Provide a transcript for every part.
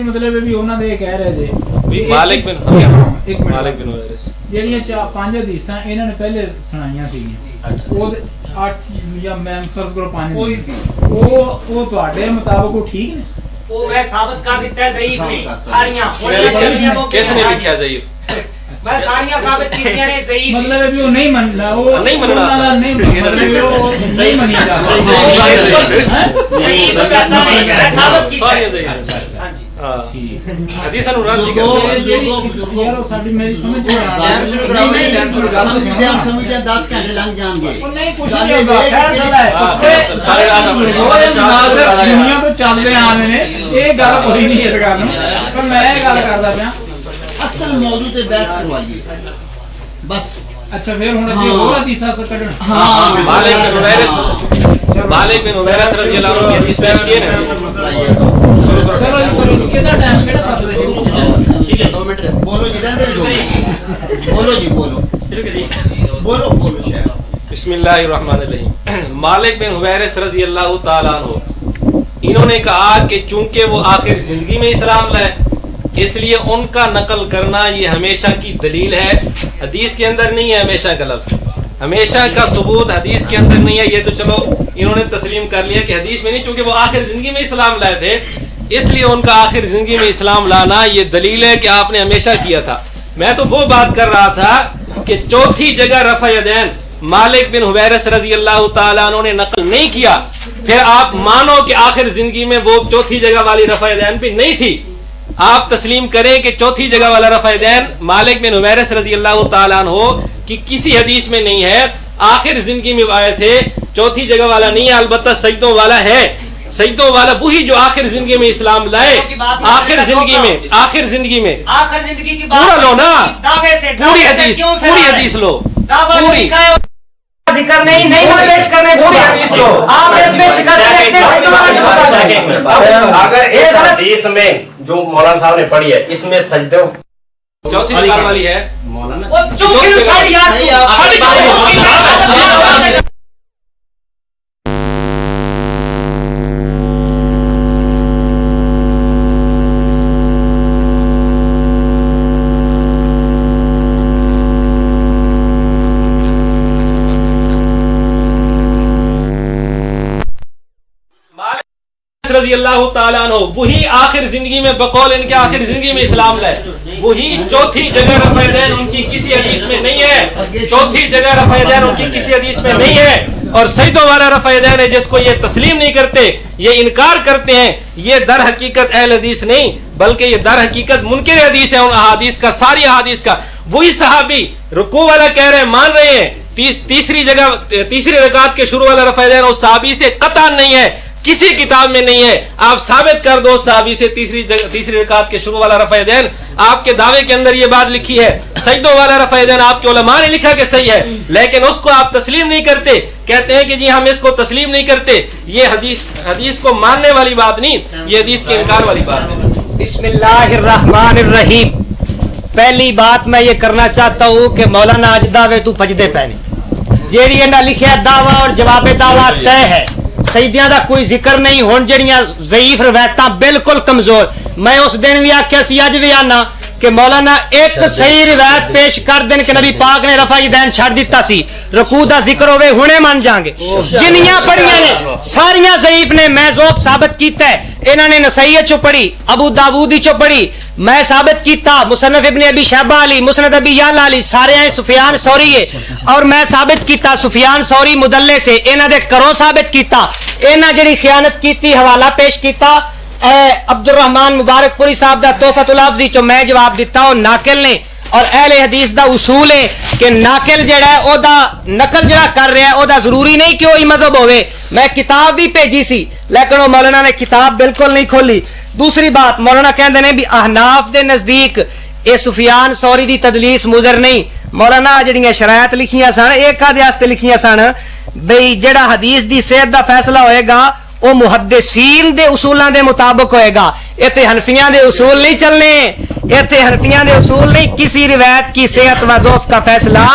مطلب بھی انہوں نے کہہ رہے تھے مالک بن حویرث جہاں پانچ حدیث انہوں نے پہلے سنائی سی اٹھ یا میں فرض کرو پانچ وہ تواڈے مطابق وہ ٹھیک نے وہ میں ثابت کر دیتا ہے ضعیف نے ساریاں کس نے لکھا ضعیف میں ساریاں ثابت کیتیاں نے ضعیف مطلب ہے وہ نہیں مننا وہ نہیں مننا نہیں مطلب وہ نہیں منیا جا ضعیف ایسا نہیں میں ثابت کیتا ساریاں ضعیف حدیث انوراد جی یار ساڈی میری سمجھ نہیں آ رہی شروع کراؤ سمجھ 10 گھنٹے لنگ جان گے نہیں کچھ نہیں ہوگا خیر چلا ہے سارے دنیا تو چلتے آ رہے ہیں یہ گل کوئی نہیں اس گل پر میں یہ گل کردا پیا اصل موضوع تے بحث کروائیے بس اچھا پھر ہن اسی اور حدیثاں سے کڈن ہاں مالک بن حویرث رضی اللہ عنہ کی حدیث پیش کیے نا چلو کتنا ٹائم کیڑا پاس ٹھیک ہے 2 منٹ بولو جی رہندے بولو جی بولو شاید بسم اللہ الرحمن الرحیم مالک بن حویرث رضی اللہ تعالیٰ عنہ انہوں نے کہا کہ چونکہ وہ آخر زندگی میں اسلام لائے اس لیے ان کا نقل کرنا یہ ہمیشہ کی دلیل ہے حدیث کے اندر نہیں ہے ہمیشہ کا لفظ ہمیشہ کا ثبوت حدیث کے اندر نہیں ہے یہ تو چلو انہوں نے تسلیم کر لیا کہ حدیث میں نہیں چونکہ وہ آخر زندگی میں اسلام لائے تھے اس لیے ان کا آخر زندگی میں اسلام لانا یہ دلیل ہے کہ آپ نے ہمیشہ کیا تھا میں تو وہ بات کر رہا تھا کہ چوتھی جگہ رفع یدین مالک بن حویرث رضی اللہ تعالیٰ عنہ نے نقل نہیں کیا پھر آپ مانو کہ آخر زندگی میں وہ چوتھی جگہ والی رفع یدین بھی نہیں تھی آپ تسلیم کریں کہ چوتھی جگہ والا رفع یدین مالک بن حویرث رضی اللہ تعالیٰ عنہ کی کسی حدیث میں نہیں ہے آخر زندگی میں آئے تھے چوتھی جگہ والا نہیں ہے البتہ سجدوں والا ہے سجدوں والا وہی جو آخر زندگی میں اسلام لائے آخر زندگی میں پورا لو نا پوری حدیث لو پوری ذکر نہیں پیش کرنے پوری حدیث لو آپ اس میں شکایت کرتے ہیں اگر اس حدیث میں جو مولانا صاحب نے پڑھی ہے اس میں سجدے چوتھی جگہ والی ہے مولانا رضی اللہ تعالیٰ عنہ وہی آخر زندگی میں بقول ان کے آخر زندگی میں اسلام لائے وہی چوتھی جگہ رفع یدین ان کی کسی حدیث میں نہیں ہے چوتھی جگہ رفع یدین ان کی کسی حدیث میں نہیں ہے اور سجدوں والا رفع یدین ہے جس کو یہ تسلیم نہیں کرتے یہ انکار کرتے ہیں یہ در حقیقت اہل حدیث نہیں بلکہ یہ در حقیقت منکر حدیث ہے ان احادیث کا ساری احادیث کا وہی صحابی رکوع والا کہہ رہے ہیں مان رہے ہیں تیسری رکعت کے شروع والا رفع یدین اس صحابی سے قطعا نہیں ہے کسی کتاب میں نہیں ہے آپ ثابت کر دو صحابی سے تیسری رکعت کے شروع والا رفع یدین آپ کے دعوے کے اندر یہ بات لکھی ہے سجدوں والا رفع یدین آپ کے علماء نے لکھا کہ صحیح ہے لیکن اس کو آپ تسلیم نہیں کرتے کہتے ہیں کہ جی ہم اس کو تسلیم نہیں کرتے یہ حدیث کو ماننے والی بات نہیں یہ حدیث کے انکار والی بات ہے بسم اللہ الرحمن الرحیم پہلی بات میں یہ کرنا چاہتا ہوں کہ مولانا اج دعوے تو پجدے پہنے جیڑی انہاں لکھیا دعویٰ اور جواب دعویٰ طے ہے سیدیاں دا کوئی ذکر نہیں ہون جڑیاں ضعیف روایتاں بالکل کمزور میں اس دن بھی آکھیا سی اج بھی آنا کہ مولانا ایک صحیح روایت پیش کر دین کہ نبی پاک نے رفع یدین چھڑ دیتا سی رکوع دا ذکر ہوے ہنے مان جاں گے جنیاں پڑھیاں نے ساریاں ضعیف نے میں ذوق ثابت کیتا ہے انہاں نے نسائی چوں پڑھی ابو داؤد چوں پڑھی میں ثابت کیتا مصنف ابن ابی شیبہ علی مسند ابی یعلا علی سارے ہیں سفیان ثوری ہے اور میں ثابت کیتا سفیان ثوری مدلس ہے انہاں دے کروں ثابت کیتا انہاں جڑی خیانت کیتی حوالہ پیش کیتا عبد الرحمن مبارک پوری صاحب دا تحفۃ الافزی چوں میں جواب دیتا ہوں ناقل نے اور اہل حدیث دا اصول ہے کہ ناقل جڑا ہے او دا نقل جڑا کر رہا ہے او دا ضروری نہیں کہ وہی مذہب ہوئے میں کتاب بھی بھیجی سی لیکن وہ مولانا نے کتاب بالکل نہیں کھولی دوسری بات مولانا کہندے نے بھی احناف دے نزدیک اے سفیان ثوری دی تدلیس مضر نہیں مولانا جڑیاں شرائط لکھیاں سن ایک آدھے واسطے لکھیاں سن بھئی جڑا حدیث دی صحت دا فیصلہ ہوئے گا او محدثین دے اصولاں دے مطابق ہوئے گا اے تے حنفیاں دے اصول نہیں چلنے ایتھے حنفیاں دے اصول نہیں، کسی روایت کی صحت و ضعف کا فیصلہ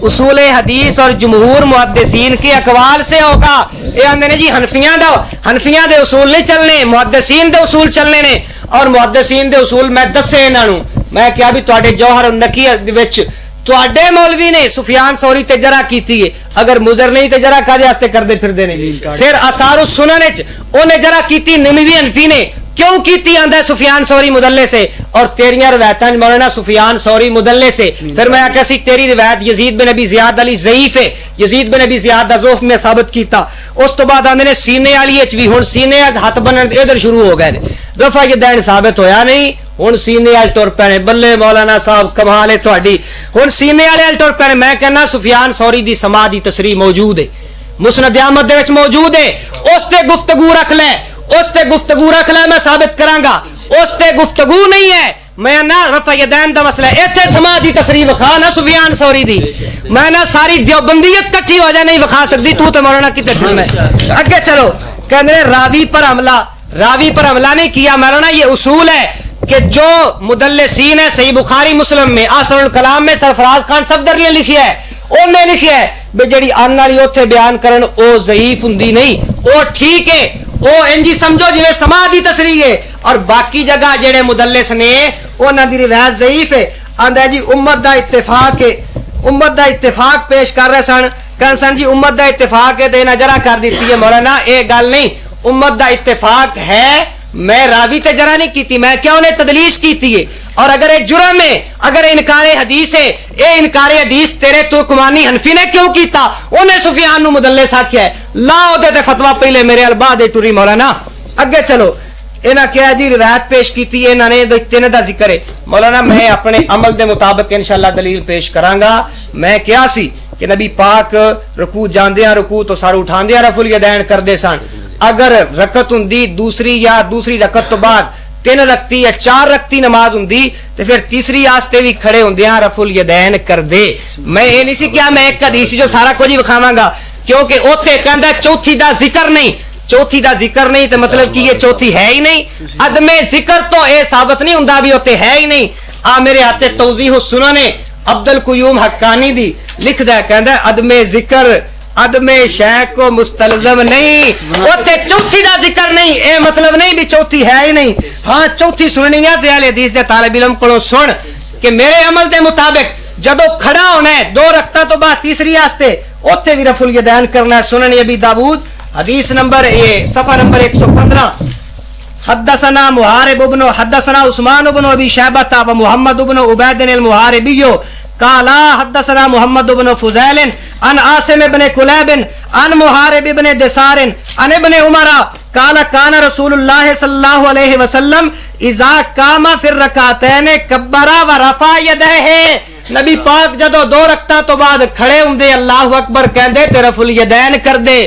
اصول حدیث اور جمہور محدثین کے اقوال سے ہوگا. یہ آندے نے جی حنفیاں دے اصول نہیں چلنے، محدثین دے اصول چلنے نے. اور محدثین دے اصول میں دسے انہاں نوں، میں کیا بھی تواڈے جوہر النقی وچ تواڈے مولوی نے سفیان ثوری تے جرح کیتی ہے، اگر مضر نہیں تے جرح کدے واسطے کردے پھردے نے. پھر آثار السنن وچ اونے جرح کیتی نموی حنفی نے، کیوں کیتی آندا ہے سفیان ثوری مدلس سے، اور تیریاں روایتاں مولانا سفیان ثوری مدلس سے. پھر میں آکھیا سی تیری روایت یزید بن ابی زیاد علی ضعیف ہے، یزید بن ابی زیاد دا ضعف میں ثابت کیتا. اس تو بعد آندے نے سینے والی وچ بھی ہن سینے ہاتھ بنن ادھر شروع ہو گئے نے، رفع یدین ثابت ہویا نہیں، ہن سینے والے ٹر پے. بلے مولانا صاحب کمال ہے تہاڈی، ہن سینے والے ٹر پے. میں کہنا سفیان ثوری دی سماع دی تصریح موجود ہے، مسند احمد دے وچ موجود ہے، اس تے گفتگو رکھ لے، اس تے گفتگو رکھ لے، میں ثابت کراں گا. اس تے گفتگو نہیں ہے، میں نہ رفع یدین دا مسئلہ ایتھے سماع دی تصریح وکھا نہ سفیان ثوری دی. میں نہ ساری دیوبندیت کٹھی ہو جائے نہیں وکھا سکتی، تو تے مولانا کتے پھرنا ہے. اگے چلو، کہندے راوی پر حملہ نہیں کیا. مولانا یہ اصول ہے کہ جو مدلسین ہے صحیح بخاری مسلم میں آثر الکلام میں سرفراز خان صفدر نے لکھیا ہے، انہیں لکھیا ہے بے جڑی آن والی اوتھے بیان کرن او ضعیف ہوندی نہیں، او ٹھیک ہے، او انجی سمجھو جویں سماع دی تصریح ہے. اور باقی جگہ جڑے مدلس نے انہاں دی روایت ضعیف ہے. آندا جی امت دا اتفاق ہے، امت دا اتفاق پیش کر رہے سن، کہ سن جی امت دا اتفاق ہے تے نہ جرح کر دیتی ہے. مولانا اے گل نہیں، امت دا اتفاق ہے، میں راوی تے جرح نہیں کیتی، میں کیا انہیں تدلیس کیتی ہے. اور اگر یہ جرم ہے، اگر انکار حدیث ہے، اے انکار حدیث تیرے تو کمانی حنفی نے کیوں کیتا؟ انہیں سفیان نو مدلس آکھیا ہے، لا دے تے فتوی پہلے میرے البا دے ٹری. مولانا اگے چلو، انہاں کیا جی روایت پیش کیتی ہے، انہاں نے تین دا ذکر ہے. مولانا میں اپنے عمل دے مطابق انشاءاللہ دلیل پیش کراں گا. میں کیا سی کہ نبی پاک رکوع جاندیاں رکوع تو سارے اٹھاندیاں رفع الیدین کردے سن. اگر رکعت ہوندی دوسری رکعت تو بعد 3 رکعتی یا 4 رکعتی نماز ہوندی تو پھر تیسری آستے بھی کھڑے ہوندیاں رفع الیدین کر دے. میں یہ نہیں سی کیا میں ایک حدیث جو سارا کچھ ہی وکھاواں گا، کیونکہ اوتھے کہندا چوتھی دا ذکر نہیں، چوتھی دا ذکر نہیں تو مطلب کہ یہ چوتھی ہے ہی نہیں. عدم ذکر تو اے ثابت نہیں ہوندا بھی اوتے ہے ہی نہیں. میرے ہاتھ توضیح السنن عبد القیوم حقانی دی لکھدا ہے، کہندا عدم ذکر عدم شے کو مستلزم نہیں، اوتے چوتھی دا ذکر نہیں، اے مطلب نہیں بھی چوتھی ہے ہی نہیں. ہاں چوتھی سننی ہے تے اہل حدیث دے طالب علم کولوں سن کہ میرے عمل دے مطابق جدو کھڑا ہونا ہے 2 رکعتاں تو بعد تیسری واسطے اوتھے بھی رفع الیدین کرنا ہے. سنن ابی داؤد حدیث نمبر صفحہ نمبر 115. حدثنا محارب بن حدثنا عثمان بن ابی شیبہ و محمد بن عبید المحاربی قال حدثنا محمد بن فضیل عن عاصم بن کلیب عن محارب بن دثار عن ابن عمر قال كان رسول الله صلی اللہ علیہ وسلم اذا قام في الركعتين كبر ورفع يديه. نبی پاک جدو 2 رکعتاں تو بعد کھڑے ہوندے اللہ اکبر کہندے تے رفع الیدین کردے.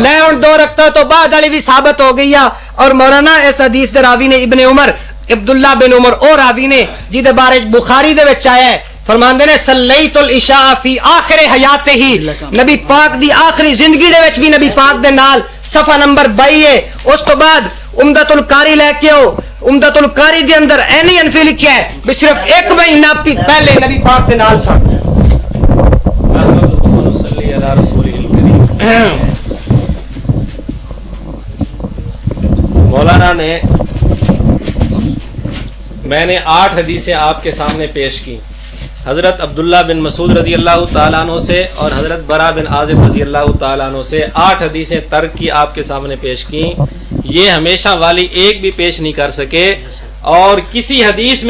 لے ہن 2 رکعتاں تو بعد والی بھی ثابت ہو گئی. اور مولانا اس حدیث دے راوی نے ابن عمر عبداللہ بن عمر او راوی نے جہدے بارے بخاری دے وچ آیا ہے، فرماندے نے صلیت العشاء فی آخر حیاتہ، نبی پاک دی آخری زندگی دے وچ بھی نبی پاک دے نال. صفحہ نمبر 22 ہے. اس تو بعد عمدۃ القاری لے کے آؤ، عمدۃ القاری دے اندر اینی انفی لکھیا ہے بھی صرف 1 مہینہ پہلے نبی پاک دے نال سن. مولانا نے میں نے 8 حدیثیں آپ کے سامنے پیش کی، حضرت عبداللہ بن مسعود رضی اللہ تعالیٰ عنہ سے اور حضرت برا بن عازب رضی اللہ تعالیٰ عنہ سے 8 حدیثیں ترک کی آپ کے سامنے پیش کی. یہ ہمیشہ والی ایک بھی پیش نہیں کر سکے، اور کسی حدیث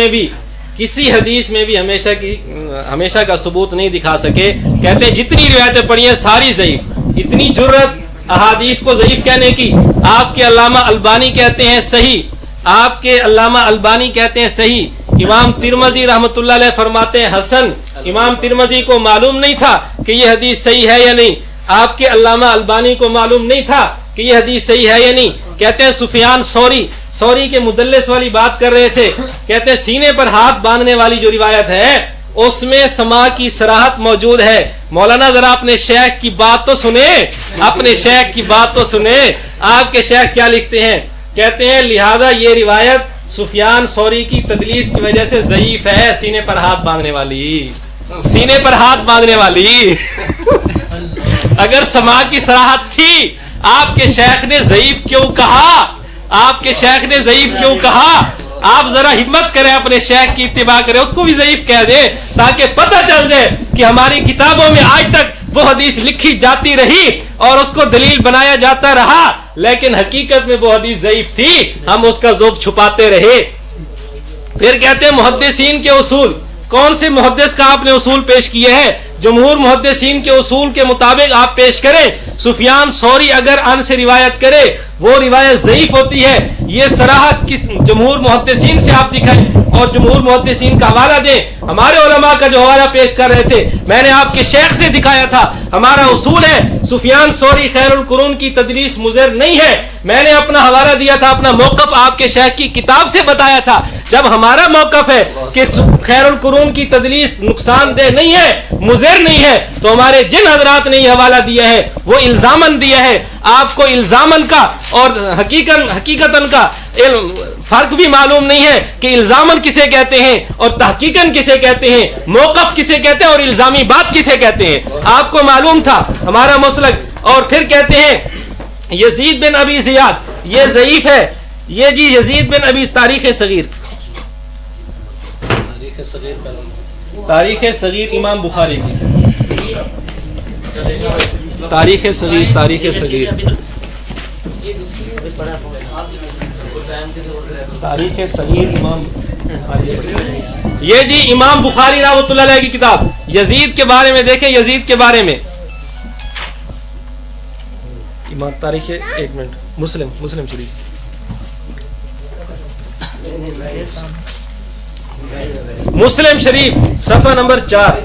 میں بھی ہمیشہ کا ثبوت نہیں دکھا سکے. کہتے ہیں جتنی روایتیں پڑھی ہیں ساری ضعیف. اتنی جرت احادیث کو ضعیف کہنے کی. آپ کے علامہ البانی کہتے ہیں صحیح، آپ کے علامہ البانی کہتے ہیں صحیح. امام ترمذی رحمۃ اللہ علیہ فرماتے ہیں حسن. امام ترمذی کو معلوم نہیں تھا کہ یہ حدیث صحیح ہے یا نہیں. آپ کے علامہ البانی کو معلوم نہیں تھا کہ یہ حدیث صحیح ہے یا نہیں. کہتے ہیں سفیان ثوری کے مدلس والی بات کر رہے تھے. کہتے ہیں سینے پر ہاتھ باندھنے والی جو روایت ہے اس میں سماع کی صراحت موجود ہے. مولانا ذرا اپنے شیخ کی بات تو سنے، اپنے شیخ کی بات تو سنے. آپ کے شیخ کیا لکھتے ہیں؟ کہتے ہیں لہذا یہ روایت سفیان ثوری کی تدلیس کی وجہ سے ضعیف ہے. سینے پر ہاتھ باندھنے والی, سینے پر ہاتھ باندھنے والی. اگر سما کی صراحت تھی, آپ کے شیخ نے ضعیف کیوں کہا؟ آپ کے شیخ نے ضعیف کیوں کہا؟ آپ ذرا ہمت کریں, اپنے شیخ کی اتباع کریں, اس کو بھی ضعیف کہہ دیں تاکہ پتہ چل جائے کہ ہماری کتابوں میں آج تک وہ حدیث لکھی جاتی رہی اور اس کو دلیل بنایا جاتا رہا, لیکن حقیقت میں وہ حدیث ضعیف تھی, ہم اس کا ذوب چھپاتے رہے. پھر کہتے ہیں محدثین کے اصول. کون سے محدث کا آپ نے اصول پیش کیے ہیں؟ جمہور محدثین کے اصول کے مطابق آپ پیش کریں. سفیان ثوری اگر ان سے روایت کرے وہ روایت ضعیف ہوتی ہے. یہ صراحت کس جمہور محدثین سے آپ دکھائیں اور جمہور محدثین کا حوالہ دیں. ہمارے علماء کا جو حوالہ پیش کر رہے تھے میں نے آپ کے شیخ سے دکھایا تھا. ہمارا اصول ہے سفیان ثوری خیر القرون کی تدریس مضر نہیں ہے. میں نے اپنا حوالہ دیا تھا, اپنا موقف آپ کے شیخ کی کتاب سے بتایا تھا. جب ہمارا موقف ہے کہ خیر القرون کی تدلیس نقصان دہ نہیں ہے, مضر نہیں ہے, تو ہمارے جن حضرات نے یہ حوالہ دیا ہے وہ الزامن دیا ہے. آپ کو الزامن کا اور حقیقتاً کا فرق بھی معلوم نہیں ہے کہ الزامن کسے کہتے ہیں اور تحقیقاً کسے کہتے ہیں, موقف کسے کہتے ہیں اور الزامی بات کسے کہتے ہیں. آپ کو معلوم تھا ہمارا مسلک. اور پھر کہتے ہیں یزید بن ابی زیاد یہ ضعیف ہے. یہ جی یزید بن ابی تاریخ صغیر, تاریخ صغیر امام بخاری کی تاریخ صغیر, تاریخ صغیر, تاریخ صغیر امام بخاری. یہ جی امام بخاری رحمۃ اللہ علیہ کی کتاب. یزید کے بارے میں دیکھیں, یزید کے بارے میں امام تاریخ, ایک منٹ, مسلم شریف, مسلم شریف صفحہ نمبر 4.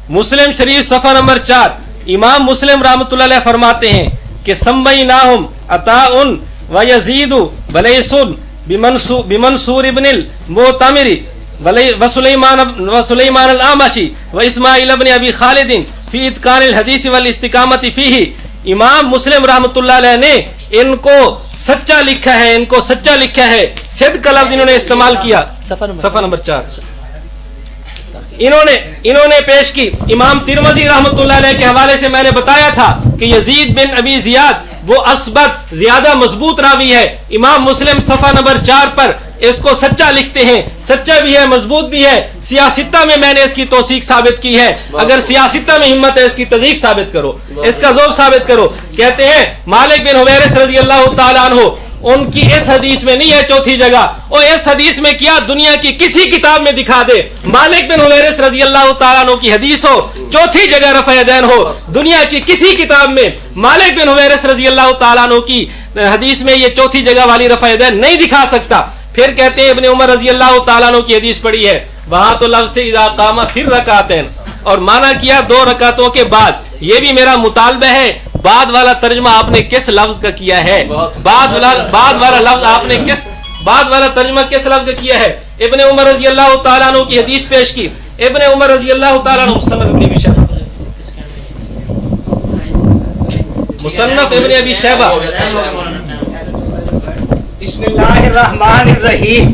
مسلم شریف صفحہ نمبر 4. امام مسلم رحمۃ اللہ علیہ فرماتے ہیں کہ سمیناہم عطاء و یزید بلیس بمنصور ابن المعتمر وسلیمان العامشی و اسماعیل ابن ابی خالد فی اتقان الحدیث والاستقامت فیہ. امام مسلم رحمۃ اللہ علیہ نے ان کو سچا لکھا ہے, ان کو سچا لکھا ہے. صدق کا لفظ انہوں نے استعمال کیا. صفحہ نمبر 4 انہوں نے پیش کی. امام ترمذی رحمۃ اللہ علیہ کے حوالے سے میں نے بتایا تھا کہ یزید بن ابی زیاد وہ اثبت زیادہ مضبوط راوی ہے. امام مسلم صفحہ نمبر 4 پر اس کو سچا لکھتے ہیں, سچا بھی ہے, مضبوط بھی ہے. سیاستہ میں میں نے اس کی توثیق ثابت کی ہے. اگر سیاستہ میں ہمت ہے اس کی تضعیف ثابت کرو, اس کا ذوب ثابت کرو. کہتے ہیں مالک بن حویرث رضی اللہ تعالیٰ عنہ ان کی اس حدیث میں نہیں ہے چوتھی جگہ, اور اس حدیث میں کیا دنیا کی کسی کتاب میں دکھا دے مالک بن حویرث رضی اللہ تعالیٰ عنہ کی حدیث ہو چوتھی جگہ رفع یدین ہو, دنیا کی کسی کتاب میں مالک بن حویرث رضی اللہ تعالیٰ عنہ کی حدیث میں یہ چوتھی جگہ والی رفع یدین نہیں دکھا سکتا. پھر کہتے ہیں ابن عمر رضی اللہ تعالیٰ عنہ کی حدیث پڑھی ہے, وہاں تو لفظ سے اذا قام پھر رکعتین, اور مانا کیا 2 رکعتوں کے بعد. یہ بھی میرا مطالبہ ہے, بعد والا ترجمہ آپ نے کس لفظ کا کیا ہے؟ بعد والا لفظ آپ نے بعد والا ترجمہ کس لفظ کا کیا ہے؟ ابن عمر رضی اللہ تعالیٰ عنہ کی حدیث پیش کی. ابن عمر رضی اللہ تعالیٰ عنہ مصنف ابن ابی شیبہ. بسم اللہ الرحمن الرحیم.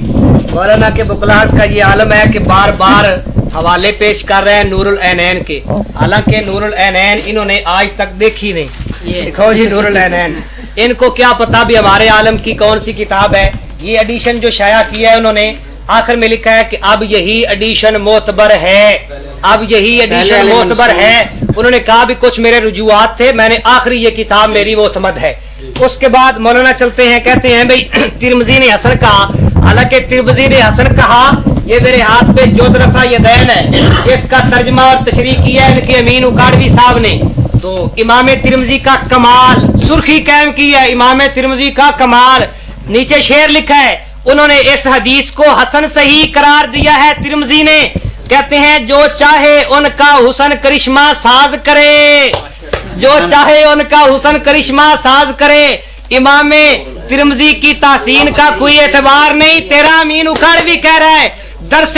مولانا کے بکلاہٹ کا یہ عالم ہے کہ بار بار حوالے پیش کر رہے ہیں نور العینین کے, حالانکہ نور العینین انہوں نے آج تک دیکھی نہیں. دیکھو جی نور العینین, ان کو کیا پتا بھی ہمارے عالم کی کون سی کتاب ہے. یہ ایڈیشن جو شائع کیا ہے انہوں نے آخر میں لکھا ہے کہ اب یہی ایڈیشن معتبر ہے, اب یہی ایڈیشن معتبر ہے. انہوں نے کہا بھی کچھ میرے رجوعات تھے, میں نے آخری یہ کتاب میری معتمد ہے. اس کے بعد مولانا چلتے ہیں, کہتے ہیں بھئی ترمذی نے حسن کہا. حالانکہ ترمذی نے حسن کہا, یہ میرے ہاتھ پہ جو رفع یدین ہے اس کا ترجمہ اور تشریح کیا ہے ان کے امین اکاڑوی صاحب نے. تو امام ترمذی کا کمال سرخی قائم کی ہے, امام ترمذی کا کمال. نیچے شعر لکھا ہے, انہوں نے اس حدیث کو حسن صحیح قرار دیا ہے ترمذی نے. کہتے ہیں جو چاہے ان کا حسن کرشمہ ساز کرے, جو چاہے ان کا حسن کرشمہ ساز کرے. امام ترمذی کی تحسین کا کوئی اعتبار نہیں. تیرا امین اکاڑوی کہہ رہا ہے درس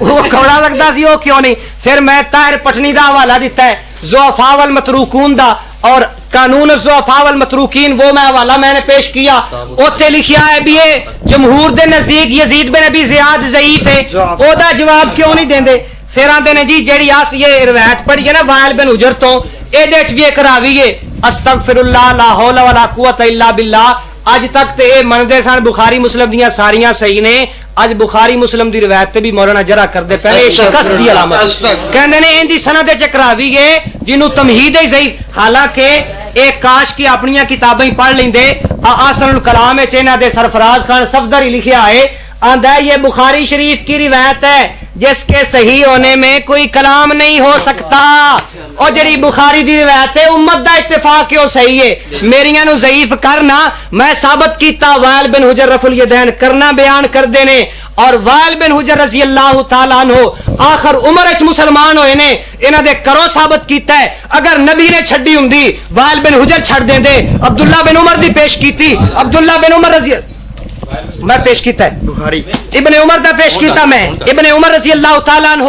وہ کھوڑا لگتا سی وہ کیوں نہیں. پھر میں طاہر پٹنی دا حوالہ دیتا ہے ضعفاء والمتروکون دا اور قانون الضعفاء والمتروکین وہ میں حوالہ میں نے پیش کیا. اوتھے لکھیا ہے بھی یہ جمہور دے نزدیک یزید بن ابی زیاد ضعیف ہے. او دا جواب کیوں نہیں دیندے؟ پھر آندے نے جی جیڑی آس یہ روایت پڑھی ہے نا وائل بن حجر تو اے دے وچ بھی ایک راوی ہے استغفر اللہ لا حول ولا قوت الا باللہ. اج تک تے اے مندے سن بخاری مسلم دیاں ساریاں صحیح نے. اج بخاری مسلم دی روایت تے بھی مولانا جرا کردے پہلے شکست دی علامت کہندے نے ان دی سند وچ ایک راوی ہے جنوں تمہید ہے ضعیف. حالانکہ ایک کاش کی اپنیاں کتابیں پڑھ لیندے. احسن الکلام وچ انہاں دے سرفراز خان صفدر ہی لکھیا ہے آندا یہ بخاری شریف کی روایت ہے جس کے صحیح ہونے میں کوئی کلام نہیں ہو سکتا. اور جڑی بخاری دی روایت ہے امت دا اتفاق کیوں صحیح ہے میریاں نو ضعیف کرنا میں ثابت کیتا. وائل بن حجر رفع الیدین کرنا بیان کر دینے اور وائل بن حجر رضی اللہ تعالیٰ عنہ آخر عمر اچ مسلمان ہوئے نے انہاں دے کرو ثابت کیتا ہے. اگر نبی نے چھڈی ہوندی وائل بن حجر چھڑ دیندے. عبداللہ بن عمر دی پیش کیتی عبداللہ بن عمر رضی میں پیش کیتا ہے بخاری ابن عمر دا پیش کیتا میں ابن عمر رضی اللہ تعالیٰ عنہ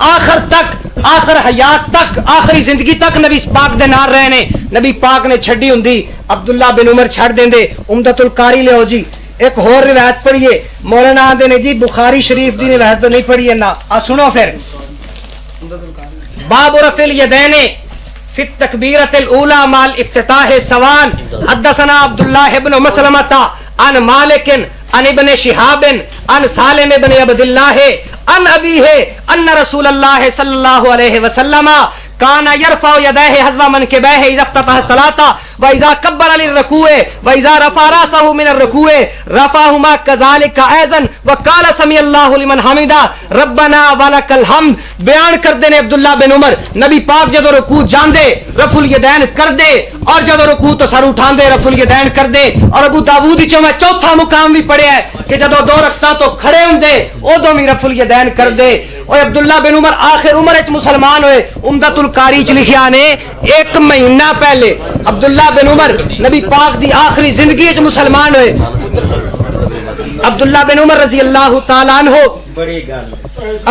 آخر تک آخر حیات تک آخری زندگی تک نبی پاک دے نال رہے نے. نبی پاک نے چھڈی ہوندی عبداللہ بن عمر چھڑ دیندے. عمدۃ القاری لے ہو جی ایک اور روایت پڑھیے مولانا آندے نے جی بخاری شریف دی روایت تو نہیں پڑھی ہے نا. سنو پھر باب رفع الیدین فی التکبیرۃ الاولی مال افتتاح سوان. حدثنا عبداللہ بن مسلمۃ عن مالک عن ابن شہاب عن سالم بن عبد اللہ عن ابیہ ان رسول اللہ صلی اللہ علیہ وسلم کان یرفع یدیہ حذو منکبیہ اذا افتتح الصلاۃ واذا کبر للرکوع واذا رفع راسه من الرکوع رفعهما كذلك ايضا وقال سمع الله لمن حمدا ربنا ولك الحمد. بیان کردے نے عبداللہ بن عمر نبی پاک جدو رکوع جاندے رفع الیدین کر دے اور جدو رکوع تو سر اٹھاندے رفع الیدین کر دے. اور ابو داؤد وچوں میں چوتھا مقام بھی پڑھیا ہے کہ جدو دو رکعتاں تو کھڑے ہوندے اودوں بھی رفع الیدین کر دے. اور عبداللہ بن عمر آخر عمر وچ مسلمان ہوئے. عمدۃ القاری چ لکھیا نے ایک مہینہ پہلے عبداللہ بن عمر نبی پاک دی آخری زندگی وچ مسلمان ہوئے. عبداللہ بن عمر رضی اللہ تعالیٰ عنہ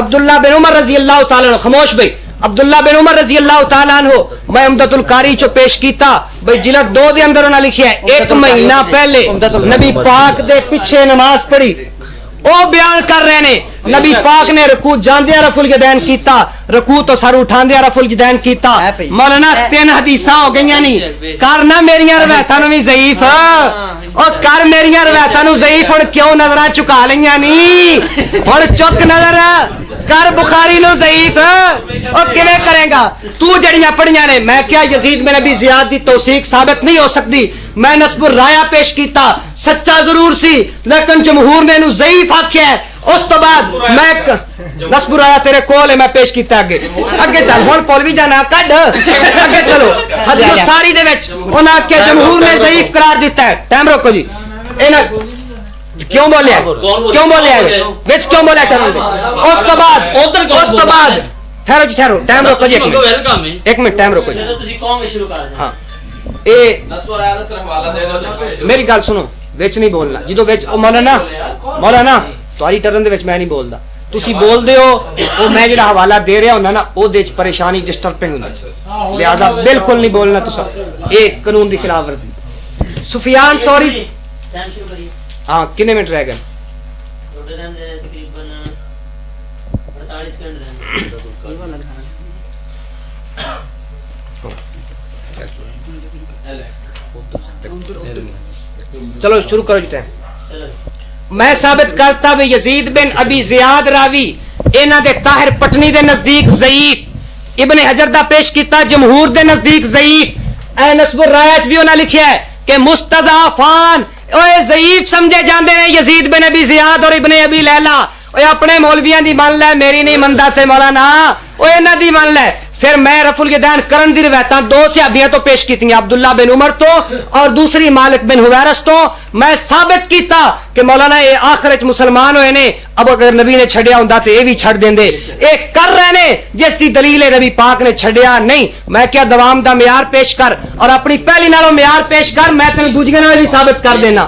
عبداللہ بن عمر رضی اللہ تعالیٰ عنہ خاموش بھائی عبداللہ بن عمر رضی اللہ تعالیٰ عنہ میں عمدۃ القاری چو پیش کیتا بھائی جلد 2 دے اندر انہاں لکھیا ہے ایک مہینہ پہلے نبی پاک دے پیچھے نماز پڑھی. او بیان کر رہے نے نبی پاک نے رکوع جاندیا رفع الیدین کیتا رکوع تو سر اٹھاندیا رفع الیدین کیتا. مولانا 3 حدیثاں ہو گئیاں نہیں کرنا میریاں روایتاں نو بھی ضعیف اور کر میریاں روایتاں نو ضعیف ہن کیوں نظراں چکا لیاں نہیں ہن چک نظر کر بخاری نو ضعیف اور کیویں کرے گا تو جڑیاں پڑھیاں نے. میں کیا یزید بن ابی زیاد دی توثیق ثابت نہیں ہو سکتی. میں نصب الرایا پیش کیتا سچا ضرور سی لیکن جمہور نے نو ضعیف آکھیا ہے. اس تو بعد میں نصب الرایا تیرے کول ہے میں پیش کیتا اگے اگے چل ہن پول بھی جانا کڈ اگے چلو. حدیث ساری دے وچ انہاں کہ جمہور نے ضعیف قرار دیتا ہے. ٹائم روکو جی اینا کیوں بولیا کیوں بولیا وچ کیوں بولیا ٹائم اس تو بعد ٹھہرو جی ٹھہرو ٹائم روکو جی ایک منٹ ٹائم روکو جی. تسی قوم میں شروع کر دیں ہاں اے میری گل سنو وچ نہیں بولنا جدو وچ مولانا تاری ٹرن دے وچ میں نہیں بولدا تسی بول دے ہو او میں جڑا حوالہ دے رہا ہوں نا او دے وچ پریشانی ڈسٹربنگ ہوندی لہذا بالکل نہیں بولنا تسا اے قانون دی خلاف ورزی. سفیان ثوری ٹائم شروع کریے. ہاں کتنے منٹ رہ گئے تقریباً 48 سیکنڈ رہ چلو شروع کرو جی ٹائم. میں ثابت کرتا بھی یزید بن ابی زیاد راوی انہاں دے طاہر پٹنی دے نزدیک ضعیف ابن حجر دا پیش کیتا جمہور دے نزدیک ضعیف. اے نصب الرایا وچ بھی انہاں لکھیا ہے کہ مستضعفان اوے ضعیف سمجھے جاندے نے یزید بن ابی زیاد اور ابن ابی لیلا. اوے اپنے مولویاں دی مان لے میری نہیں مندا تے مولانا اوے انہاں دی مان لے. پھر میں رفع الیدین کرن دی روایتاں 2 صحابیاں تو پیش کیتیاں عبداللہ بن عمر تو اور دوسری مالک بن حویرث تو. میں ثابت کیتا کہ مولانا یہ آخر وچ مسلمان ہوئے نے اب اگر نبی نے چھڈیا ہوندا تے اے بھی چھڈ دیندے. اے کر رہے نے جس دی دلیل ہے نبی پاک نے چھڈیا نہیں. میں کیا دوام دا معیار پیش کر اور اپنی پہلی نالوں معیار پیش کر میں تینوں دوجیاں نال بھی ثابت کر دینا.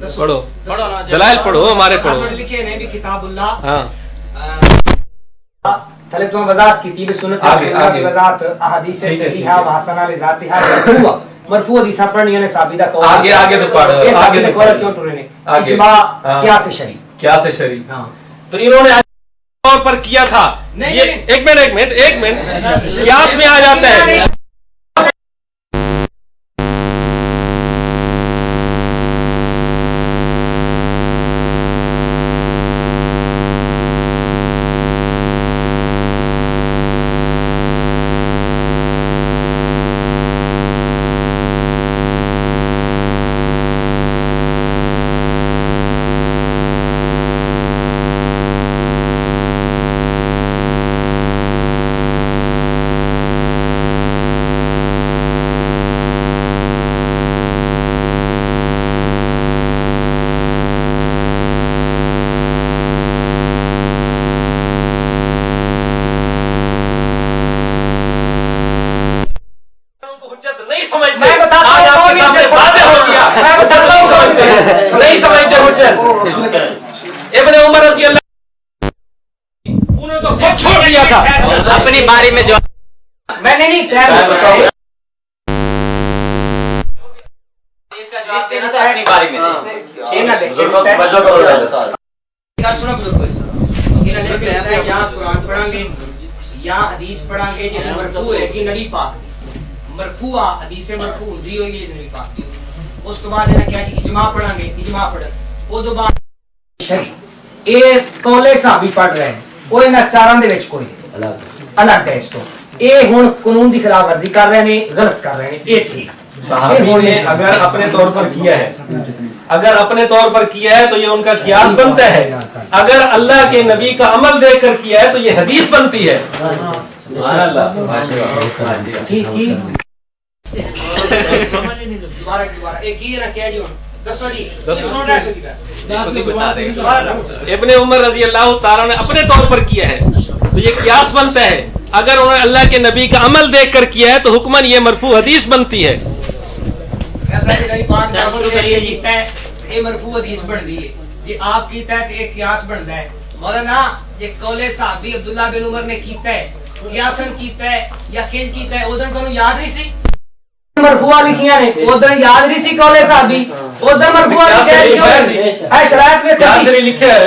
پڑھو دلائل پڑھو ہمارے پڑھو لکھے نے بھی کتاب اللہ ہاں تھلے تو وضاحت کی تھی سنت کی وضاحت احادیث صحیحہ و حسنہ لذاتها مرفوع حدیث پڑھنی ہے ثابتہ قول آگے تو پڑھ آگے تو قول کیوں ٹرے نے اجماع قیاس شرعی ہاں تو انہوں نے طور پر کیا تھا یہ ایک منٹ قیاس میں آ جاتا ہے ابن عمر رضی اللہ انہوں نے تو خود چھوڑ دیا تھا اپنی باری میں جو میں نے نہیں اس کا جواب دینا تھا اپنی باری میں یہاں قرآن پڑھیں گے یہاں حدیث پڑھیں گے جس مرفوع ہے کہ نبی پاک مرفوع حدیث مرفوع دی ہوئی ہے نبی پاک دی اس کے بعد انہیں کیا اجماع پڑھیں گے اجماع پڑھیں وہ دو بعد شریع اے قولے صحابی پڑھ رہے ہیں وہ انہاں چاراں دے وچ کوئی الگ ہے اس تو اے ہن قانون دی خلاف ورزی کر رہے ہیں غلط کر رہے ہیں اے ٹھیک صحابی نے اگر اپنے طور پر کیا ہے تو یہ ان کا قیاس بنتا ہے اگر اللہ کے نبی کا عمل دیکھ کر کیا ہے تو یہ حدیث بنتی ہے سبحان اللہ دوبارہ ایک ہی نہ کہہ دیو ابن عمر رضی اللہ تعالیٰ نے اپنے طور پر کیا ہے تو یہ قیاس بنتا ہے اگر انہوں نے اللہ کے نبی کا عمل دیکھ کر کیا ہے تو حکماً یہ مرفوع حدیث بنتی ہے یہ مرفوع حدیث بن دی ہے یہ آپ کیتا ہے تو ایک قیاس بنتا ہے مولانا یہ قول صحابی عبداللہ بن عمر نے کیتا ہے قیاسن کیتا ہے یا کیج کیتا ہے ادھر کو یاد نہیں سی مرفوع لکھیاں نے ادھر یاد نہیں سی قول صحابی ادھر مرفوع ہے شرائط میں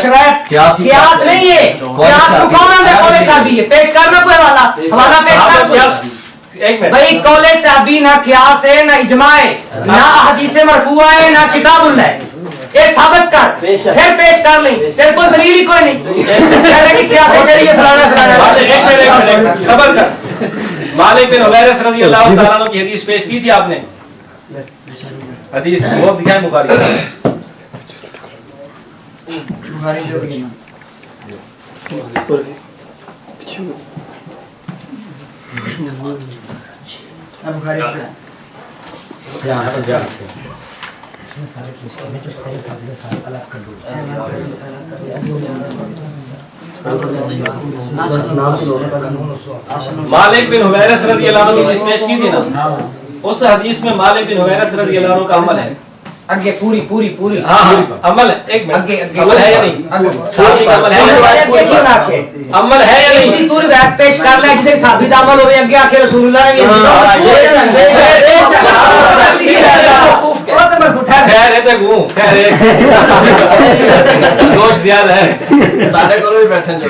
شرائط قیاس نہیں ہے قیاس کو کون ہے قول صحابی ہے پیش کرنا کوئی حوالہ پیش کر بھائی قول صحابی نہ قیاس ہے نہ اجماع ہے نہ حدیث مرفوع ہے نہ کتاب اللہ ہے یہ ثابت کر پھر پیش کر لیں تیرے کوئی دلیل ہی کوئی نہیں کہہ رہے کہ قیاس شرعی فلانا فلانا صبر کر مالک بن حویرث رضی اللہ تعالیٰ عنہ کی حدیث پیش کی تھی آپ نے حدیث وہ دکھائیں بخاری مالک بن حویرث رضی اللہ عنہ کی حدیث پیش کی تھی نا اس حدیث میں مالک بن حویرث رضی اللہ عنہ کا عمل ہے اگے پوری ہاں عمل ہے ایک منٹ عمل ہے یا نہیں صحابی کا عمل ہے عمل ہے یا نہیں پوری بات پیش کر لے جتنے صحابی دا عمل ہوے اگے آکھے رسول اللہ نے خیر ہے تے گوں خیر ہے دوست زیادہ ہے سارے کو بھی بیٹھن جو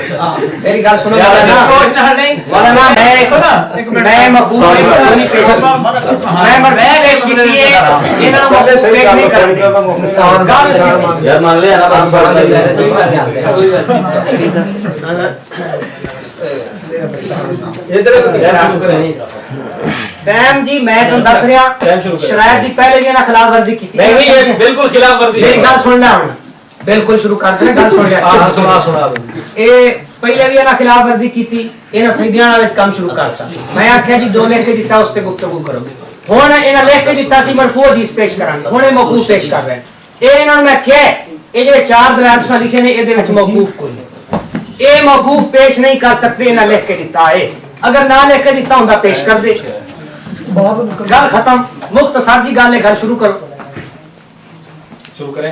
میری گل سنو دوست نہ نہیں مولانا میں مقبول نہیں پیش کی ہے انہاں نو پیش نہیں کرنی یار مان لے ٹائم جی میں تو دس رہا شرائط دی پہلے بھی انہاں خلاف ورزی کی نہیں یہ بالکل خلاف ورزی میری گل سن لے ہن بالکل شروع کر دے گل سن لے ہاں سنا اے پہلے بھی انہاں خلاف ورزی کی انہاں سیدیاں والے کام شروع کرتا میں آکھیا جی دو لکھ کے دتا اس تے گفتگو کرو ہن انہاں لکھ کے دتا سی مرفوع حدیث پیش کران ہن موقوف پیش کر رہے ہیں اے انہاں میں کہ اے جو چار دلائل تساں لکھے نے اے دے وچ موقوف کوئی نہیں اے موقوف پیش نہیں کر سکتے انہاں لکھ کے دتا ہے اگر نہ لکھ کے دتا ہوندا پیش کر دے گل ختم مختصر جی گل ہے گل شروع کرو شروع کریں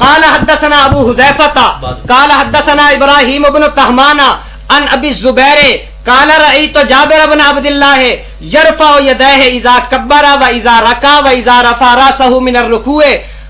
قال حدثنا ابو حذیفہ قال حدثنا ابراہیم بن طہمان عن ابی الزبیر قال رأيت جابر بن عبد الله يرفع يديه اذا كبر واذا ركع واذا رفع راسه من الركوع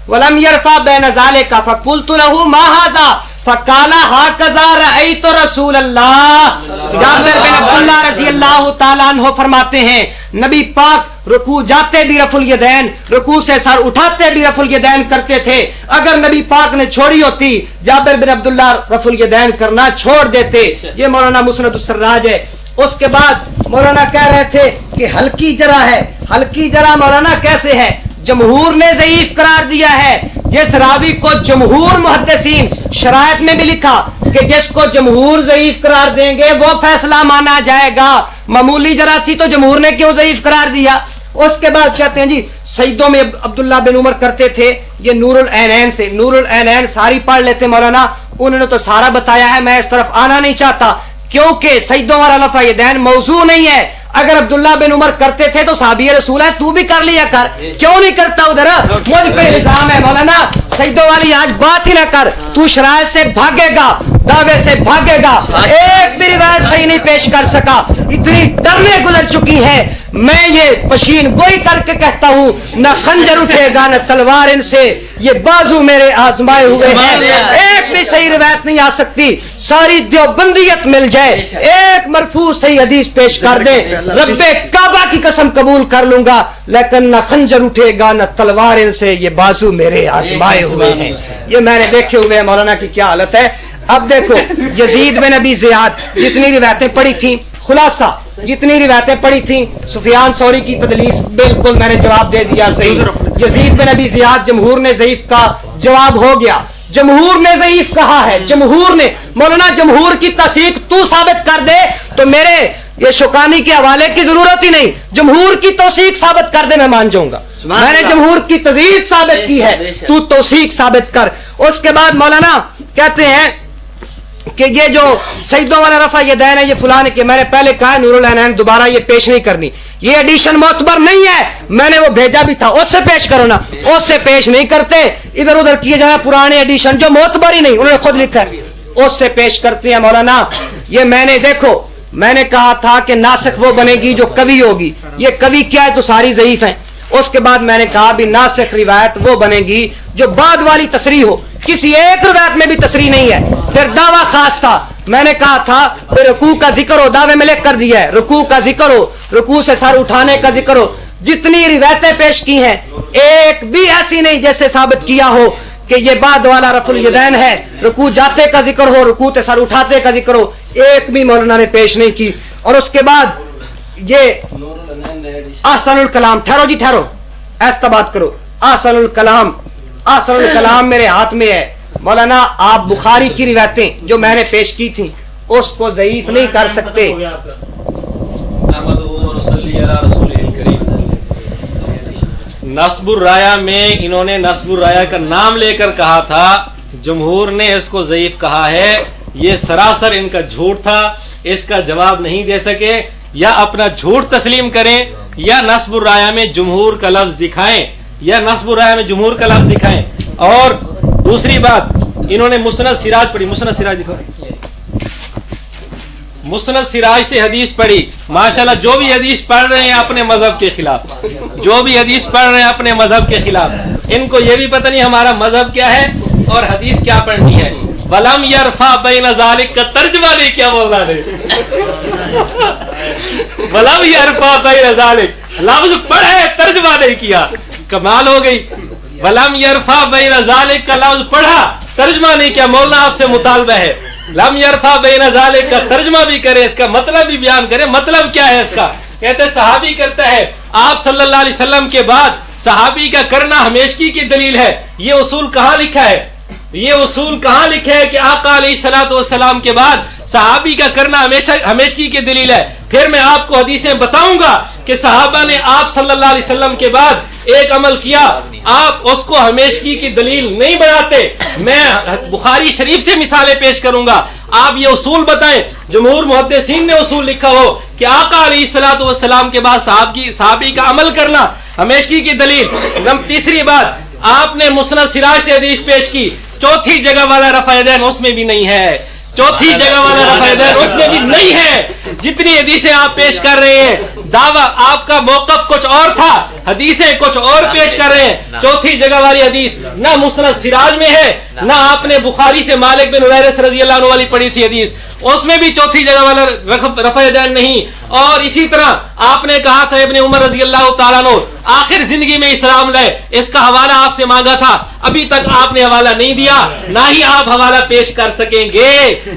ولم يرفع بين ذلك فقلت له ما هذا فقال هكذا رأيت رسول اللہ۔ جابر بن عبداللہ رضی اللہ تعالیٰ عنہ فرماتے ہیں نبی پاک رکوع جاتے بھی رفع الیدین، رکوع سے سر اٹھاتے بھی رفع الیدین کرتے تھے۔ اگر نبی پاک نے چھوڑی ہوتی جابر بن عبداللہ رفع الیدین کرنا چھوڑ دیتے۔ یہ مولانا مسند السراج ہے۔ اس کے بعد مولانا کہہ رہے تھے کہ ہلکی جرح ہے۔ ہلکی جرح مولانا کیسے ہے؟ جمہور نے ضعیف قرار دیا ہے جس راوی کو جمہور محدثین شرائط میں بھی لکھا کہ جس کو جمہور ضعیف قرار دیں گے وہ فیصلہ مانا جائے گا۔ معمولی جرح تھی تو جمہور نے کیوں ضعیف قرار دیا؟ اس کے بعد کہتے ہیں جی سجدوں میں عبداللہ بن عمر کرتے تھے۔ یہ نور العینین سے، نور العینین ساری پڑھ لیتے مولانا، انہوں نے تو سارا بتایا ہے، میں اس طرف آنا نہیں چاہتا کیونکہ سجدوں والا رفع یدین موضوع نہیں ہے۔ اگر عبداللہ بن عمر کرتے تھے تو صحابی رسول ہے، تو بھی کر لیا کر، کیوں نہیں کرتا؟ ادھر مجھ پہ الزام ہے مولانا سجدوں والی آج بات ہی نہ کر، تو شرائط سے بھاگے گا، دعوے سے بھاگے گا، ایک بھی روایت صحیح نہیں پیش کر سکا۔ اتنی ٹرمیں گزر چکی ہیں، میں یہ پشین گوئی کر کے کہتا ہوں نہ خنجر اٹھے گا نہ تلوار ان سے، یہ بازو میرے آزمائے ہوئے ہیں، ایک بھی صحیح روایت نہیں آ سکتی۔ ساری دیوبندیت مل جائے ایک مرفوع صحیح حدیث پیش کر دے، رب کعبہ کی قسم قبول کر لوں گا، لیکن نہ خنجر اٹھے گا نہ تلوار ان سے، یہ بازو میرے آزمائے ہوئے ہیں۔ یہ میں نے دیکھے ہوئے مولانا کی کیا حالت ہے۔ اب دیکھو یزید بن ابی زیاد جتنی روایتیں پڑھی تھیں، خلاصہ جتنی روایتیں پڑھی تھیں، سفیان ثوری کی تدلیس بالکل میں نے جواب دے دیا صحیح۔ یزید بن ابی زیاد جمہور نے ضعیف کا جواب ہو گیا، جمہور نے ضعیف کہا ہے، جمہور نے۔ مولانا جمہور کی تصحیح تو ثابت کر دے تو میرے یہ شوکانی کے حوالے کی ضرورت ہی نہیں، جمہور کی توثیق ثابت کر دے میں مان جاؤں گا۔ میں نے جمہور کی تضعیف ثابت کی ہے، تو توثیق ثابت کر۔ اس کے بعد مولانا کہتے ہیں کہ یہ جو سجدوں والا رفع یدین ہے یہ فلاں کہ میں نے پہلے کہا ہے نور العینین دوبارہ یہ پیش نہیں کرنی، یہ ایڈیشن معتبر نہیں ہے، میں نے وہ بھیجا بھی تھا، اس سے پیش کرو نا، اس سے پیش نہیں کرتے، ادھر ادھر کیے جائیں پرانے ایڈیشن جو معتبر ہی نہیں، انہوں نے خود لکھا ہے، اس سے پیش کرتے ہیں مولانا۔ یہ میں نے دیکھو میں نے کہا تھا کہ ناسخ وہ بنے گی جو کوی ہوگی، یہ کوی کیا ہے تو ساری ضعیف ہیں۔ اس کے بعد میں نے کہا بھی ناسخ روایت وہ بنے گی جو بعد والی تصریح ہو، کسی ایک روایت میں بھی تصریح نہیں ہے۔ پھر دعویٰ خاص تھا، میں نے کہا تھا پھر رکوع کا ذکر ہو، دعوے میں لکھ کر دیا ہے رکوع کا ذکر ہو، رکوع سے سر اٹھانے کا ذکر ہو۔ جتنی روایتیں پیش کی ہیں ایک بھی ایسی نہیں جیسے ثابت کیا ہو کہ یہ بعد والا رفع الیدین ہے، رکوع جاتے کا ذکر ہو، رکوع سے سر اٹھاتے کا ذکر ہو، ایک بھی مولانا نے پیش نہیں کی۔ اور اس کے بعد یہ احسن الکلام، ٹھہرو جی ٹھہرو، ایسا بات کرو، احسن الکلام، احسن الکلام میرے ہاتھ میں ہے مولانا۔ آپ بخاری کی روایتیں جو میں نے پیش کی تھیں اس کو ضعیف نہیں کر سکتے۔ نصب الرایا میں انہوں نے نصب الرایا کا نام لے کر کہا تھا، جمہور نے اس کو ضعیف کہا ہے، یہ سراسر ان کا جھوٹ تھا، اس کا جواب نہیں دے سکے، یا اپنا جھوٹ تسلیم کریں یا نصب الرایا میں جمہور کا لفظ دکھائیں، یا نصب الرایا میں جمہور کا لفظ دکھائیں۔ اور دوسری بات انہوں نے مسند سراج پڑھی، مسند سراج دکھاؤ، مسند سراج سے حدیث پڑھی، ماشاءاللہ جو بھی حدیث پڑھ رہے ہیں اپنے مذہب کے خلاف، جو بھی حدیث پڑھ رہے ہیں اپنے مذہب کے خلاف، ان کو یہ بھی پتہ نہیں ہمارا مذہب کیا ہے اور حدیث کیا پڑھنی ہے۔ ولم یرفع بین ذالک کا ترجمہ نہیں کیا مولانا نے، ولم یرفع بین ذالک لفظ پڑھے ترجمہ نہیں کیا، کمال ہو گئی۔ ولم یرفع بین ذالک کا لفظ پڑھا ترجمہ نہیں کیا، مولانا آپ سے مطالبہ ہے لم یرفع بین ذالک کا ترجمہ بھی کرے، اس کا مطلب بھی بیان کرے، مطلب کیا ہے اس کا؟ کہتے صحابی کرتا ہے، آپ صلی اللہ علیہ وسلم کے بعد صحابی کا کرنا ہمیشگی کی دلیل ہے، یہ اصول کہاں لکھا ہے؟ یہ اصول کہاں لکھے ہے کہ آقا علیہ الصلوۃ والسلام کے بعد صحابی کا کرنا ہمیشگی کی دلیل ہے؟ پھر میں آپ کو حدیثیں بتاؤں گا کہ صحابہ نے آپ صلی اللہ علیہ وسلم کے بعد ایک عمل کیا، آپ اس کو ہمیشگی کی دلیل نہیں بناتے. میں بخاری شریف سے مثالیں پیش کروں گا، آپ یہ اصول بتائیں. جمہور محدثین نے اصول لکھا ہو کہ آقا علیہ الصلوۃ والسلام کے بعد صحابی کا عمل کرنا ہمیشگی کی دلیل. تیسری بات، آپ نے مسند سراج سے حدیث پیش کی، چوتھی جگہ والا رفع یدین اس میں بھی نہیں ہے، چوتھی جگہ والا رفع یدین اس میں بھی نہیں ہے. جتنی حدیثیں آپ پیش کر رہے ہیں، دعویٰ آپ کا موقف کچھ اور تھا، حدیثیں کچھ اور پیش کر رہے ہیں. چوتھی جگہ والی حدیث نہ مسند سراج میں ہے، نہ آپ نے بخاری سے مالک بن حویرث رضی اللہ عنہ والی پڑھی تھی حدیث، اس میں بھی چوتھی جگہ والا رفع یدین نہیں. اور اسی طرح آپ نے کہا تھا ابن عمر رضی اللہ تعالیٰ عنہ آخر زندگی میں اسلام لائے، اس کا حوالہ آپ سے مانگا تھا، ابھی تک آپ نے حوالہ نہیں دیا، نہ ہی آپ حوالہ پیش کر سکیں گے،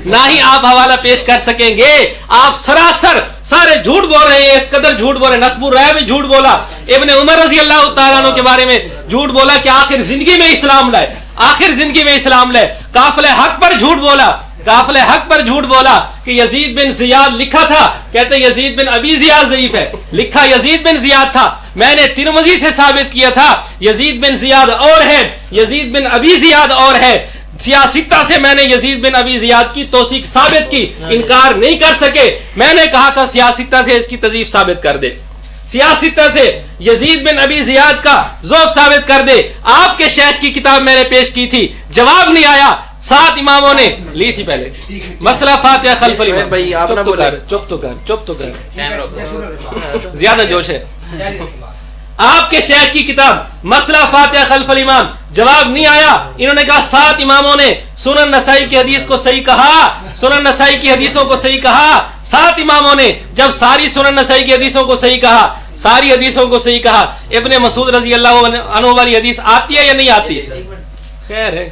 نہ ہی آپ حوالہ پیش کر سکیں گے. آپ سراسر سارے جھوٹ بول رہے ہیں، اس قدر جھوٹ بول رہے ہیں. نصب الرائے بھی جھوٹ بولا، ابن عمر رضی اللہ تعالیٰ عنہ کے بارے میں جھوٹ بولا کہ آخر زندگی میں اسلام لائے، آخر زندگی میں اسلام لائے. قافلہ حق پر جھوٹ بولا، قافلہ حق پر جھوٹ بولا کہ یزید بن زیاد لکھا تھا، کہتے یزید بن ابی زیاد ضعیف ہے، لکھا یزید بن زیاد تھا. میں نے ترمذی سے ثابت کیا تھا یزید بن زیاد اور ہے، یزید بن ابی زیاد اور ہے. سیاستہ سے میں نے یزید بن ابی زیاد کی توثیق ثابت کی، انکار نہیں کر سکے. میں نے کہا تھا سیاستہ سے اس کی تضعیف ثابت کر دے، سیاستہ سے یزید بن ابی زیاد کا ضعف ثابت کر دے. آپ کے شیخ کی کتاب میں نے پیش کی تھی، جواب نہیں آیا. 7 اماموں نے لی تھی پہلے مسئلہ فاتحہ خلف الامام. چپ تو کر زیادہ جوش ہے. آپ کے شیخ کی کتاب مسئلہ فاتحہ خلف الامام، جواب نہیں آیا. انہوں نے کہا 7 اماموں نے سنن نسائی کی حدیث کو صحیح کہا، سنن نسائی کی حدیثوں کو صحیح کہا. 7 اماموں نے جب ساری سنن نسائی کی حدیثوں کو صحیح کہا، ساری حدیثوں کو صحیح کہا، ابن مسعود رضی اللہ عنہ والی حدیث آتی ہے یا نہیں آتی؟ خیر ہے،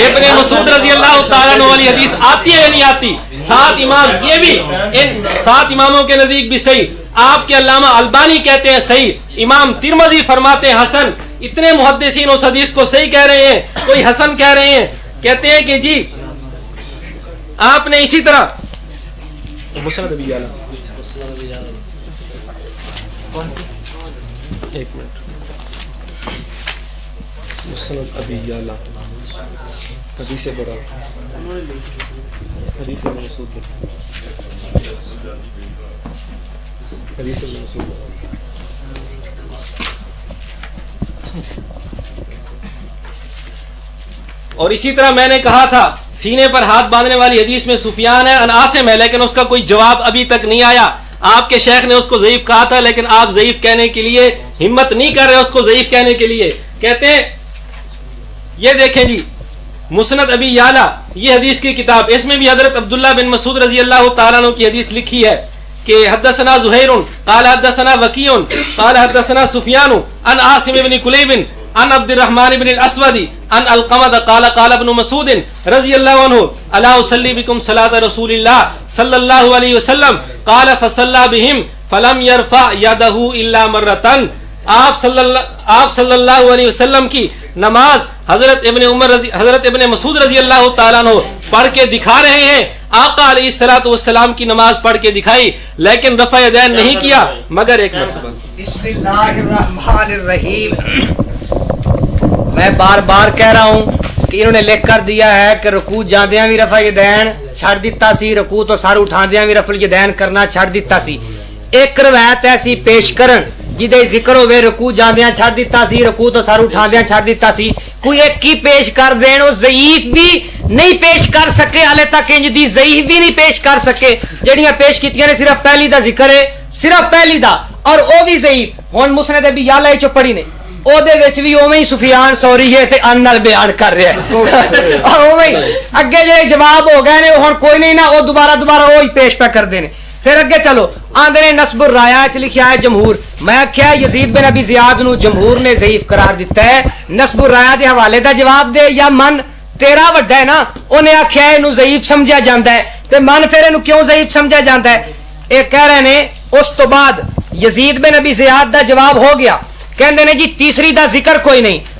ابن مسعود رضی اللہ تعالیٰ عنہ والی حدیث آتی ہے یا نہیں آتی؟ 7 امام، یہ بھی ان 7 اماموں کے نزدیک بھی صحیح. آپ کے علامہ البانی کہتے ہیں صحیح، امام ترمذی فرماتے ہیں حسن. اتنے محدثین اس حدیث کو صحیح کہہ رہے ہیں، کوئی حسن کہہ رہے ہیں. کہتے ہیں کہ جی آپ نے اسی طرح مسند ابی یعلا، ایک منٹ، مسند ابی یعلا حدیث برا، حدیث ابن مسعود، حدیث ابن مسعود. اور اسی طرح میں نے کہا تھا سینے پر ہاتھ باندھنے والی حدیث میں سفیان ہے، عن عاصم ہے، لیکن اس کا کوئی جواب ابھی تک نہیں آیا. آپ کے شیخ نے اس کو ضعیف کہا تھا، لیکن آپ ضعیف کہنے کے لیے ہمت نہیں کر رہے اس کو ضعیف کہنے کے لیے. کہتے ہیں یہ دیکھیں جی مسند ابی یعلا، یہ حدیث کی کتاب، اس میں بھی حضرت عبداللہ بن مسعود رضی اللہ تعالیٰ عنہ کی حدیث لکھی ہے کہ حدثنا زہیر قال حدثنا وکیع قال حدثنا سفیان عن عاصم بن کلیب عن عبد الرحمن بن الاسود عن القمة قال قال ابن مسعود رضی اللہ عنہ الا اصلی بکم صلاة رسول اللہ صلی اللہ علیہ وسلم قال فصلى بهم فلم يرفع يده الا مرة. آپ صلی اللہ علیہ وسلم کی نماز حضرت ابن مسعود رضی اللہ تعالیٰ عنہ پڑھ کے دکھا رہے ہیں. آقا علیہ الصلوۃ والسلام کی نماز پڑھ کے دکھائی، لیکن رفع یدین نہیں کیا مگر ایک مرتبہ. بسم اللہ الرحمن الرحیم. میں بار بار کہہ رہا ہوں کہ انہوں نے لکھ کر دیا ہے کہ رکوع جاندیاں بھی رفع یدین چھڑ دیتا سی، رکوع تو سر اٹھاندیاں بھی رفع یدین کرنا چھڑ دیتا سی. ایک روایت ایسی پیش کرن جدے ذکر ہوئے رکوع جاندیاں چھڑ دیتا سی، رکوع تو سر اٹھاندیاں چھڑ دیتا سی. کوئی ایک کی پیش کر دین، وہ ضعیف بھی نہیں پیش کر سکے، حالے تک انج دی ضعیف بھی نہیں پیش کر سکے. جڑیاں پیش کیتیاں نے صرف پہلی دا ذکر ہے، صرف پہلی دا، اور او بھی ضعیف. ہن مسند ابی یعلا چ پڑھی نے، او دے وچ بھی اوویں ہی سفیان ثوری ہے تے ان نال بیان کر رہا ہے. اوویں اگے جے جواب ہو گئے نے، ہن کوئی نہیں نا، او دوبارہ وہی پیش پہ کر دے. پھر اگے چلو آندے نے نصب الرایا چ لکھیا ہے جمہور. میں کیا یزید بن ابی زیاد نو جمہور نے ضعیف قرار دیتا ہے. نصب الرایا دے حوالے دا جواب دے، یا من تیرا وڈا ہے نا، اونے آکھیا اینو ضعیف سمجھا جاندا ہے، تے من پھر اینو کیوں ضعیف سمجھا جاندا ہے؟ اے کہہ رہے نے اس تو بعد یزید بن ابی زیاد دا جواب ہو گیا. کہندے نے جی تیسری دا ذکر کوئی نہیں،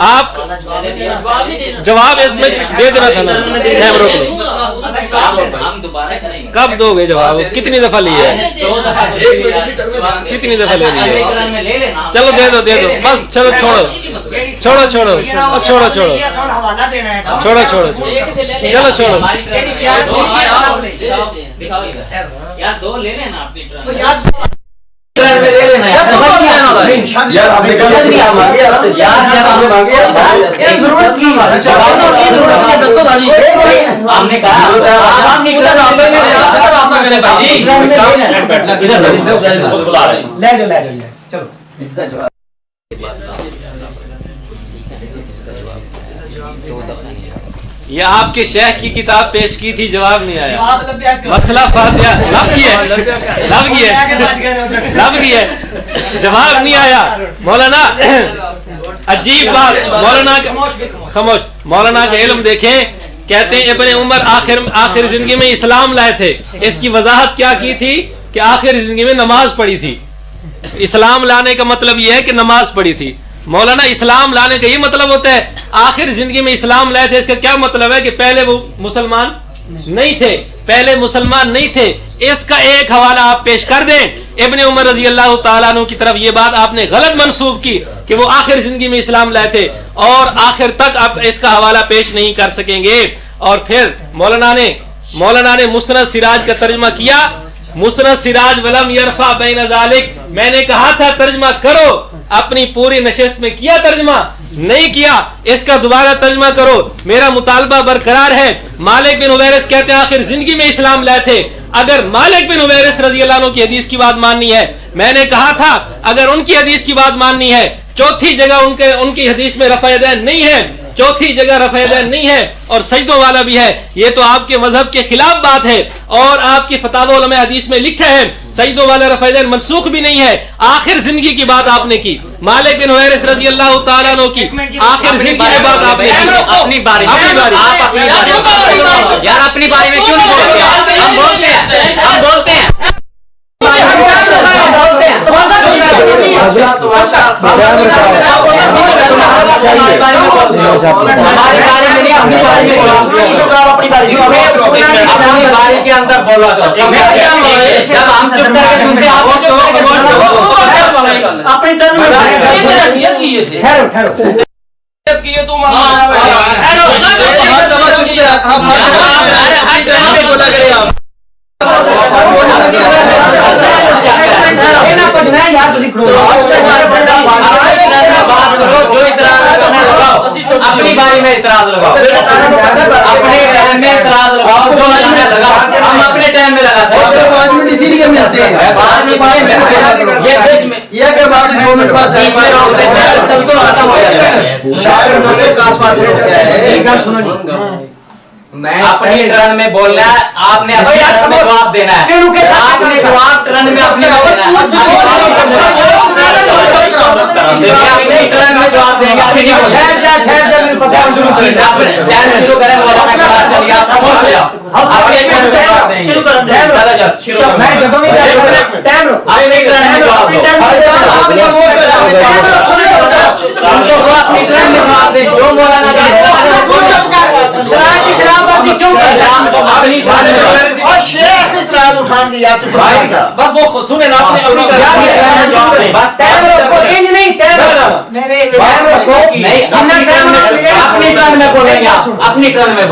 آپ جواب اس میں دے دینا تھا نا. ٹائم روک لو. ہم دوبارہ کریں گے. کب دو گے جواب؟ کتنی دفعہ لیے ہے؟ کتنی دفعہ لے لیے؟ چلو دے دو دے دو بس. چلو چھوڑو چھوڑو چھوڑو چھوڑو چھوڑو چھوڑو چھوڑو چلو چھوڑو. یار دو لے لینا اپنی یہ آپ کے شیخ کی کتاب پیش کی تھی، جواب نہیں آیا. مسئلہ فاتحہ لب گیا جواب نہیں آیا. مولانا عجیب بات. مولانا خاموش. مولانا کا علم دیکھیں. کہتے ہیں ابن عمر آخر زندگی میں اسلام لائے تھے. اس کی وضاحت کیا کی تھی کہ آخر زندگی میں نماز پڑھی تھی. اسلام لانے کا مطلب یہ ہے کہ نماز پڑھی تھی. مولانا اسلام لانے کا یہ مطلب ہوتا ہے آخر زندگی میں اسلام لائے تھے. اس کا کیا مطلب ہے کہ پہلے وہ مسلمان نہیں تھے. پہلے مسلمان نہیں تھے. اس کا ایک حوالہ آپ پیش کر دیں. ابن عمر رضی اللہ تعالیٰ عنہ کی طرف یہ بات آپ نے غلط منسوب کی کہ وہ آخر زندگی میں اسلام لائے تھے اور آخر تک آپ اس کا حوالہ پیش نہیں کر سکیں گے. اور پھر مولانا نے مسند سراج کا ترجمہ کیا. مسند سراج ولم یرفع بین ذالک. میں نے کہا تھا ترجمہ کرو. اپنی پوری نشست میں کیا ترجمہ؟ نہیں کیا. اس کا دوبارہ ترجمہ کرو. میرا مطالبہ برقرار ہے. مالک بن حویرث کہتے ہیں آخر زندگی میں اسلام لائے تھے. اگر مالک بن حویرث رضی اللہ عنہ کی حدیث کی بات ماننی ہے، میں نے کہا تھا اگر ان کی حدیث کی بات ماننی ہے، چوتھی جگہ ان کی حدیث میں رفع یدین نہیں ہے. چوتھی جگہ رفع یدین نہیں ہے اور سجدوں والا بھی ہے. یہ تو آپ کے مذہب کے خلاف بات ہے اور آپ کی فتاوی علماء حدیث میں لکھا ہے سجدوں والا رفع یدین منسوخ بھی نہیں ہے. آخر زندگی کی بات آپ نے کی. مالک بن حویرث رضی اللہ تعالیٰ عنہ کی آخر زندگی کی بات آپ نے کی. اپنی باری یار اپنی باری میں کیوں نہیں بولتے؟ ہم بولتے ہیں اپنی باری کے اندر بولا اپنی باری میں اعتراض لگاؤ. اپنے ٹائم میں اعتراض لگاؤ. ہم اپنے ٹائم میں لگاتے ہیں. میں اپنی ٹرن میں بولنا ہے. آپ نے اپنے ٹرن میں جواب دینا ہے. آپ نے جواب ٹرن میں اپنے ٹرن میں جواب دیں گے. اپنی ٹرن میں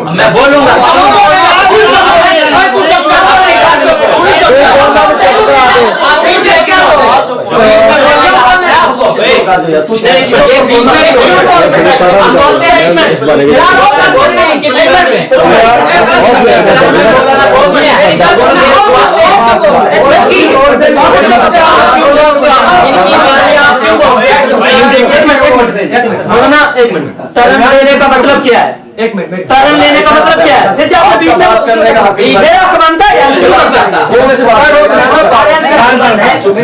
میں بولوں گا. ٹرن لینے کا مطلب کیا ہے؟ ایک منٹ. ٹرن لینے کا مطلب کیا ہے؟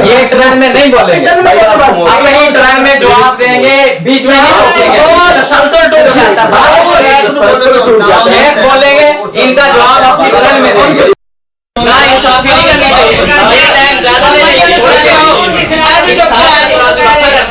یہ ٹرن میں نہیں بولیں گے. اپنی ٹرن میں جواب دیں گے. بیچ میں بولیں گے. ان کا جواب اپنی ٹرن میں دیں گے.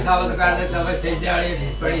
ਸਾਬਤ ਕਰ ਦਿੱਤਾ ਵਾ ਸਜਦੇ ਵਾਲੀ ਹਦੀਸ ਪੜੀ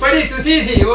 ਪੜੀ ਤੁਸੀਂ ਸੀ ਉਹ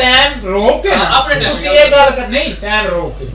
ਟਾਈਮ ਰੋਕ ਕੇ ਆਪਣੇ time ਤੁਸੀਂ ਇਹ ਗੱਲ ਕਰ ਨਹੀਂ ਟਾਈਮ ਰੋਕ ਕੇ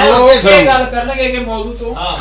ਰੋਕ ਕੇ ਗੱਲ ਕਰਨਗੇ ਕਿ ਮੌਜੂ ਤੋਂ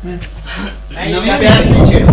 ਨਵੀਂ ਬਹਿਸ ਨਹੀਂ ਛੇੜੋ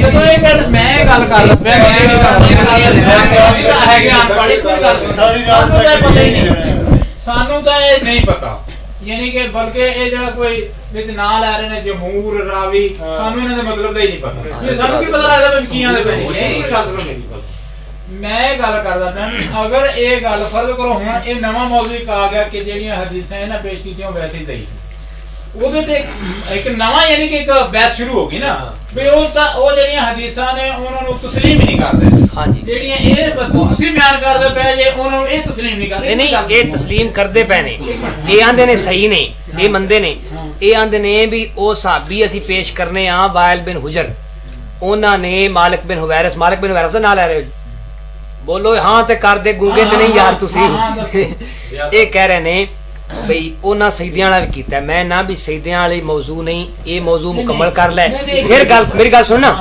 ਜਦੋਂ ਇਹ ਗੱਲ ਮੈਂ ਗੱਲ ਕਰਦਾ ਪਿਆ ਹੈਗੇ ਅਨਪੜ੍ਹ ਕੋਈ ਗੱਲ ਸਾਰੀ ਰਾਤ ਤੱਕ ਪਤਾ ਹੀ ਨਹੀਂ ਸਾਨੂੰ ਤਾਂ ਇਹ ਨਹੀਂ ਪਤਾ ਯਾਨੀ ਕਿ ਬਲਕਿ ਇਹ ਜਿਹੜਾ ਕੋਈ ਵਿੱਚ ਨਾਂ ਲੈ ਰਹੇ ਨੇ ਜਮਹੂਰ ਰਾਵੀ ਸਾਨੂੰ ਇਹਨਾਂ ਦੇ ਮਤਲਬ ਦਾ ਹੀ ਨਹੀਂ ਪਤਾ ਇਹ ਸਾਨੂੰ ਕੀ ਪਤਾ ਲੱਗਦਾ ਵੀ ਕੀ ਆਂਦੇ ਪਏ ਇਹ ਕੋਈ ਗੱਲ ਕਰੋ ਮੇਰੀ ਮੈਂ ਇਹ ਗੱਲ ਕਰਦਾ ਪਿਆ ਅਗਰ ਇਹ ਗੱਲ ਫਰਜ਼ ਕਰੋ ਹੁਣ ਇਹ ਨਵਾਂ ਮੌਜੂਦ ਆ ਗਿਆ ਕਿ ਜਿਹੜੀਆਂ ਹਦੀਸਾਂ ਇਹਨਾਂ ਪੇਸ਼ ਕੀਤੀਆਂ ਵੈਸੇ ਹੀ ਸਹੀ ਉਹਦੇ ਤੇ ਇੱਕ ਨਵਾਂ ਯਾਨੀ ਕਿ ਇੱਕ ਬਹਿਸ ਸ਼ੁਰੂ ਹੋ ਗਈ ਨਾ ਵੀ ਉਹ ਤਾਂ ਉਹ ਜਿਹੜੀਆਂ ਹਦੀਸਾਂ ਨੇ ਉਹਨਾਂ ਨੂੰ ਤਸਲੀਮ ਹੀ ਨਹੀਂ ਕਰਦੇ ਹਾਂਜੀ ਜਿਹੜੀਆਂ ਇਹ ਤੁਸੀਂ ਬਿਆਨ ਕਰਦੇ ਪਏ ਜੇ ਉਹਨਾਂ ਨੂੰ ਇਹ ਤਸਲੀਮ ਨਹੀਂ ਕਰਦੇ ਨਹੀਂ ਇਹ ਤਸਲੀਮ ਕਰਦੇ ਪਏ ਨੇ ਇਹ ਆਂਦੇ ਨੇ ਸਹੀ ਨੇ ਇਹ ਮੰਨਦੇ ਨੇ ਇਹ ਆਂਦੇ ਨੇ ਵੀ ਉਹ ਸਾਹਬੀ ਅਸੀਂ ਪੇਸ਼ ਕਰਨੇ ਆ ਵਾਇਲ ਬਿਨ ਹੁਜਰ ਉਹਨਾਂ ਨੇ ਮਾਲਿਕ ਬਿਨ ਹੁਵੈਰਸ ਦਾ ਨਾਂ ਲੈ ਰਹੇ ਬੋਲੋ ਹਾਂ ਤੇ ਕਰਦੇ ਗੂੰਗੇ ਤੇ ਨਹੀਂ ਯਾਰ ਤੁਸੀਂ ਇਹ ਕਹਿ ਰਹੇ ਨੇ ਬਈ ਉਹਨਾਂ ਸਈਦਿਆਂ ਵਾਲਾ ਵੀ ਕੀਤਾ ਮੈਂ ਨਾ ਵੀ ਸਈਦਿਆਂ ਵਾਲੀ ਮੌਜੂ ਨਹੀਂ ਇਹ ਮੌਜੂ ਮੁਕੰਮਲ ਕਰ ਲੈ ਫਿਰ ਗੱਲ ਮੇਰੀ ਗੱਲ ਸੁਣ ਨਾ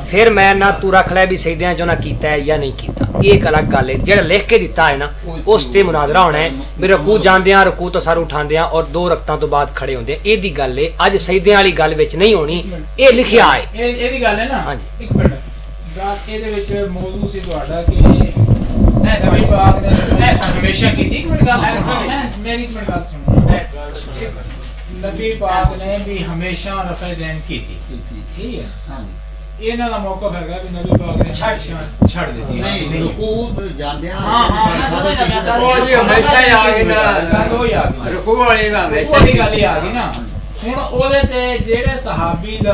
ਫਿਰ ਮੈਂ ਨਾ ਤੂੰ ਰੱਖ ਲੈ ਵੀ ਸਈਦਿਆਂ ਚੋਂ ਨਾ ਕੀਤਾ ਹੈ ਜਾਂ ਨਹੀਂ ਕੀਤਾ ਇਹ ਇੱਕ ਅਲੱਗ ਗੱਲ ਹੈ ਜਿਹੜਾ ਲਿਖ ਕੇ ਦਿੱਤਾ ਹੈ ਨਾ ਉਸ ਤੇ ਮੁਨਾਜ਼ਰਾ ਹੋਣਾ ਹੈ ਵੀ ਰਕੂ ਜਾਂਦੇ ਆ ਰਕੂ ਤੋਂ ਸਰ ਉਠਾਉਂਦੇ ਆ ਔਰ 2 ਰਕਤਾਂ ਤੋਂ ਬਾਅਦ ਖੜੇ ਹੁੰਦੇ ਆ ਇਹਦੀ ਗੱਲ ਹੈ ਅੱਜ ਸਈਦਿਆਂ ਵਾਲੀ ਗੱਲ ਵਿੱਚ ਨਹੀਂ ਹੋਣੀ ਇਹ ਲਿਖਿਆ ਹੈ ਇਹਦੀ ਗੱਲ ਹੈ ਨਾ ਹਾਂਜੀ ਇੱਕ ਮਿੰਟ ਗੱਲ ਇਹਦੇ ਵਿੱਚ ਮੌਜੂ ਸੀ ਤੁਹਾਡਾ ਕਿ ਨਬੀ ਪਾਕ ਨੇ ਹਮੇਸ਼ਾ ਕੀਤੀ ਇੱਕ ਮਿੰਟ ਗੱਲ ਮੇਰੀ ਇੱਕ ਮਿੰਟ ਗੱਲ ਸੁਣੋ ਨਬੀ ਪਾਕ ਨੇ ਵੀ ਹਮੇਸ਼ਾ ਰਫਾ ਜ਼ੈਨ ਕੀਤੀ ਠੀਕ ਹੈ ਇਹਨਾਂ ਦਾ ਮੌਕਫ ਹੈਗਾ ਵੀ ਨਬੀ ਪਾਕ ਨੇ ਛੱਡ ਦਿੱਤੀ ਨਹੀਂ ਰੁਕੂ ਜਾਂਦੇ ਹਾਂ ਉਹ ਜੀ ਹਮੇਸ਼ਾ ਹੀ ਆ ਗਈ ਨਾ ਗੱਲ ਉਹ ਹੀ ਆ ਗਈ ਰੁਕੂ ਵਾਲੀ ਦਾ ਹਮੇਸ਼ਾ ਉਹਦੀ ਗੱਲ ਹੀ ਆ ਗਈ ਨਾ ਹੁਣ ਉਹਦੇ ਤੇ ਜਿਹੜੇ ਸਹਾਬੀ ਦਾ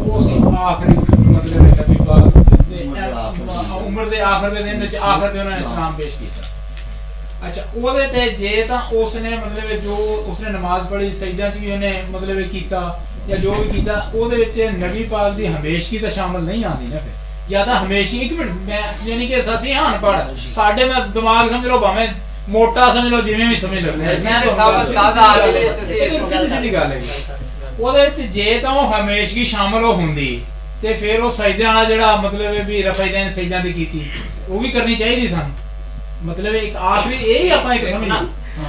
ਉਹ ਸੀ ਆਖਰੀ ਮਤਲਬ ਹੈ ਨਬੀ ਪਾਕ ਉਮਰ ਦੇ ਆਖਰ ਦੇ ਦਿਨ ਵਿੱਚ ਆਖਰ ਤੇ ਉਹਨਾਂ ਨੇ ਇਸਲਾਮ ਪੇਸ਼ ਕੀਤਾ ਅੱਛਾ ਉਹਦੇ ਤੇ ਜੇ ਤਾਂ ਉਸਨੇ ਮਤਲਬ ਜੋ ਉਸਨੇ ਨਮਾਜ਼ ਪੜ੍ਹੀ ਸਜਦਾ ਚ ਵੀ ਉਹਨੇ ਮਤਲਬ ਕੀਤਾ ਜਾਂ ਜੋ ਵੀ ਕੀਤਾ ਉਹਦੇ ਵਿੱਚ ਨਬੀ ਪਾਕ ਦੀ ਹਮੇਸ਼ਗੀ ਤਾਂ ਸ਼ਾਮਲ ਨਹੀਂ ਆਉਂਦੀ ਨਾ ਫਿਰ ਜਾਂ ਤਾਂ ਹਮੇਸ਼ਗੀ ਇੱਕ ਮਿੰਟ ਮੈਂ ਯਾਨੀ ਕਿ ਅਸੀਂ ਅਨਪੜ੍ਹ ਸਾਡੇ ਮੈਂ ਦਿਮਾਗ ਸਮਝ ਲਓ ਭਾਵੇਂ ਮੋਟਾ ਸਮਝ ਲਓ ਜਿਵੇਂ ਵੀ ਸਮਝ ਲਓ ਮੈਂ ਸਾਬਤ ਤਾਜ਼ਾ ਆ ਗਈ ਤੁਸੀਂ ਸਿੱਧੀ ਗੱਲ ਹੈ ਉਹਦੇ ਵਿੱਚ ਜੇ ਤਾਂ ਉਹ ਹਮੇਸ਼ਗੀ ਸ਼ਾਮਲ ਹੋ ਹੁੰਦੀ ਤੇ ਫਿਰ ਉਹ ਸਜਦਿਆਂ ਵਾਲਾ ਜਿਹੜਾ ਮਤਲਬ ਹੈ ਵੀ ਰਫਾ ਜ਼ੈਨ ਸਜਦਿਆਂ ਦੀ ਕੀਤੀ ਉਹ ਵੀ ਕਰਨੀ ਚਾਹੀਦੀ ਸਾਨੂੰ ਮਤਲਬ ਇੱਕ ਆਖਰੀ ਇਹ ਹੀ ਆਪਾਂ ਇੱਕ ਸਮਝਣਾ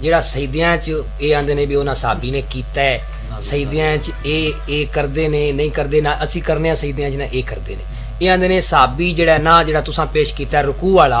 ਜਿਹੜਾ ਸਈਦਿਆਂ ਚ ਇਹ ਆਂਦੇ ਨੇ ਵੀ ਉਹਨਾਂ ਸਾਹਬੀ ਨੇ ਕੀਤਾ ਹੈ ਸਈਦਿਆਂ ਚ ਇਹ ਕਰਦੇ ਨੇ ਨਹੀਂ ਕਰਦੇ ਨਾ ਅਸੀਂ ਕਰਨੇ ਆ ਸਈਦਿਆਂ ਚ ਨਾ ਇਹ ਕਰਦੇ ਨੇ ਇਹ ਆਂਦੇ ਨੇ ਸਾਹਬੀ ਜਿਹੜਾ ਤੁਸੀਂ ਪੇਸ਼ ਕੀਤਾ ਰਕੂ ਵਾਲਾ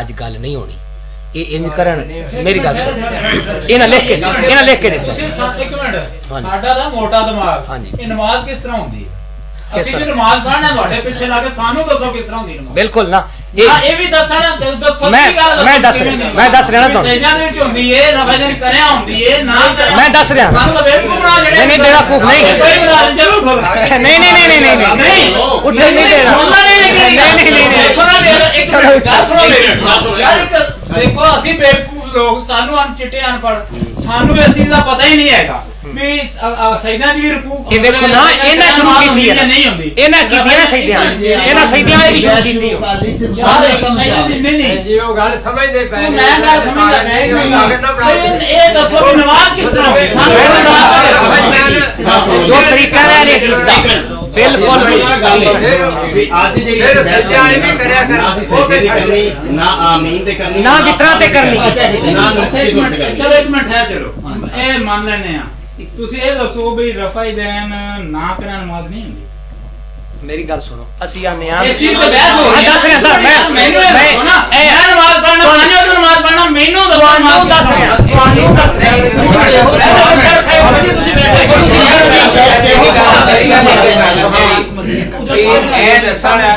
ਅੱਜ ਗੱਲ ਨਹੀਂ ਹੋਣੀ ਇਹ ਇੰਜ ਕਰਨ ਮੇਰੀ ਗੱਲ ਸੁਣ ਇਹਨਾਂ ਲਿਖ ਕੇ ਦਿੱਤਾ ਤੁਸੀਂ ਇੱਕ ਮਿੰਟ ਸਾਡਾ ਤਾਂ ਮੋਟਾ ਦਿਮਾਗ ਇਹ ਨਮਾਜ਼ ਕਿਸ ਤਰ੍ਹਾਂ ਹੁੰਦੀ ਹੈ ਅਸੀਂ ਜੇ ਨਮਾਜ਼ ਪੜ੍ਹਨਾ ਤੁਹਾਡੇ ਪਿੱਛੇ ਲਾ ਕੇ ਸਾਨੂੰ ਦੱਸੋ ਕਿਸ ਤਰ੍ਹਾਂ ਹੁੰਦੀ ਨਮਾਜ਼ ਬਿਲਕੁਲ ਨਾ ਇਹ ਵੀ ਦੱਸਣਾ ਦੱਸੋ ਮੈਂ ਦੱਸ ਰਿਹਾ ਤੁਹਾਨੂੰ ਸਜਦਿਆਂ ਦੇ ਵਿੱਚ ਹੁੰਦੀ ਏ ਰਫਾ ਜ਼ੈਨ ਕਰਿਆ ਹੁੰਦੀ ਏ ਨਾ ਮੈਂ ਦੱਸ ਰਿਹਾ ਸਾਨੂੰ ਤਾਂ ਬੇਵਕੂਫ ਬਣਾ ਜਿਹੜੇ ਨਹੀਂ ਬੇਵਕੂਫ ਨਹੀਂ ਚਲੋ ਉਠੋ ਨਹੀਂ ਉੱਠ ਨਹੀਂ ਦੇਣਾ ਨਹੀਂ ਚਲੋ ਦੱਸੋ ਮੇਰੇ ਯਾਰ ਦੇਖੋ ਅਸੀਂ ਬੇਵਕੂਫ ਲੋਕ ਸਾਨੂੰ ਚਿੱਟੇ ਅਨਪੜ੍ਹ ਸਾਨੂੰ ਇਸ ਚੀਜ਼ ਦਾ ਪਤਾ ਹੀ ਨਹੀਂ ਹੈਗਾ ਵੀ ਸਜਦਿਆਂ ਚ ਵੀ ਰਕੂ ਇਹ ਦੇਖੋ ਨਾ ਇਹਨਾਂ ਸ਼ੁਰੂ ਕੀਤੀ ਹੈ ਨਹੀਂ ਹੁੰਦੀ ਇਹਨਾਂ ਕੀਤੀ ਨਾ ਸਜਦਿਆਂ ਨੇ ਵੀ ਸ਼ੁਰੂ ਕੀਤੀ ਨਹੀਂ ਜੀ ਉਹ ਗੱਲ ਸਮਝਦੇ ਪਏ ਮੈਂ ਗੱਲ ਸਮਝਦਾ ਇਹ ਦੱਸੋ ਵੀ ਨਮਾਜ਼ ਕਿਸ ਤਰ੍ਹਾਂ ਹੋਵੇ ਸਾਨੂੰ ਜੋ ਤਰੀਕਾ ਹੈ ਇਹ ਹਦੀਸ ਦਾ ਬਿਲਕੁਲ ਅੱਜ ਜਿਹੜੀ ਸਜਦਿਆਂ ਵਾਲੀ ਵੀ ਕਰਿਆ ਕਰ ਉਹ ਕਰਨੀ ਨਾ ਆਮੀਨ ਤੇ ਕਰਨੀ ਨਾ ਵਿਤਰਾਂ ਤੇ ਕਰਨੀ ਨਾ ਚਲੋ ਇੱਕ ਮਿੰਟ ਹੈ ਚਲੋ ਇਹ ਮੰਨ ਲੈਨੇ ਆ ਤੁਸੀਂ ਇਹ ਦੱਸੋ ਵੀ ਰਫਾ ਜ਼ੈਨ ਨਾ ਕਰਿਆ ਨਮਾਜ਼ ਨਹੀਂ ਹੁੰਦੀ ਮੇਰੀ ਗੱਲ ਸੁਣੋ ਅਸੀਂ ਆਨੇ ਆ ਇਸ ਚੀਜ਼ ਤੇ ਬਹਿਸ ਹੋ ਰਹੀ ਹੈ ਦੱਸ ਰਿਹਾ ਮੈਂ ਨਮਾਜ਼ ਪੜ੍ਹਨਾ ਨਮਾਜ਼ ਪੜ੍ਹਨਾ ਮੈਨੂੰ ਤੁਹਾਨੂੰ ਦੱਸ ਰਿਹਾ ਇਹ ਦੱਸਣਾ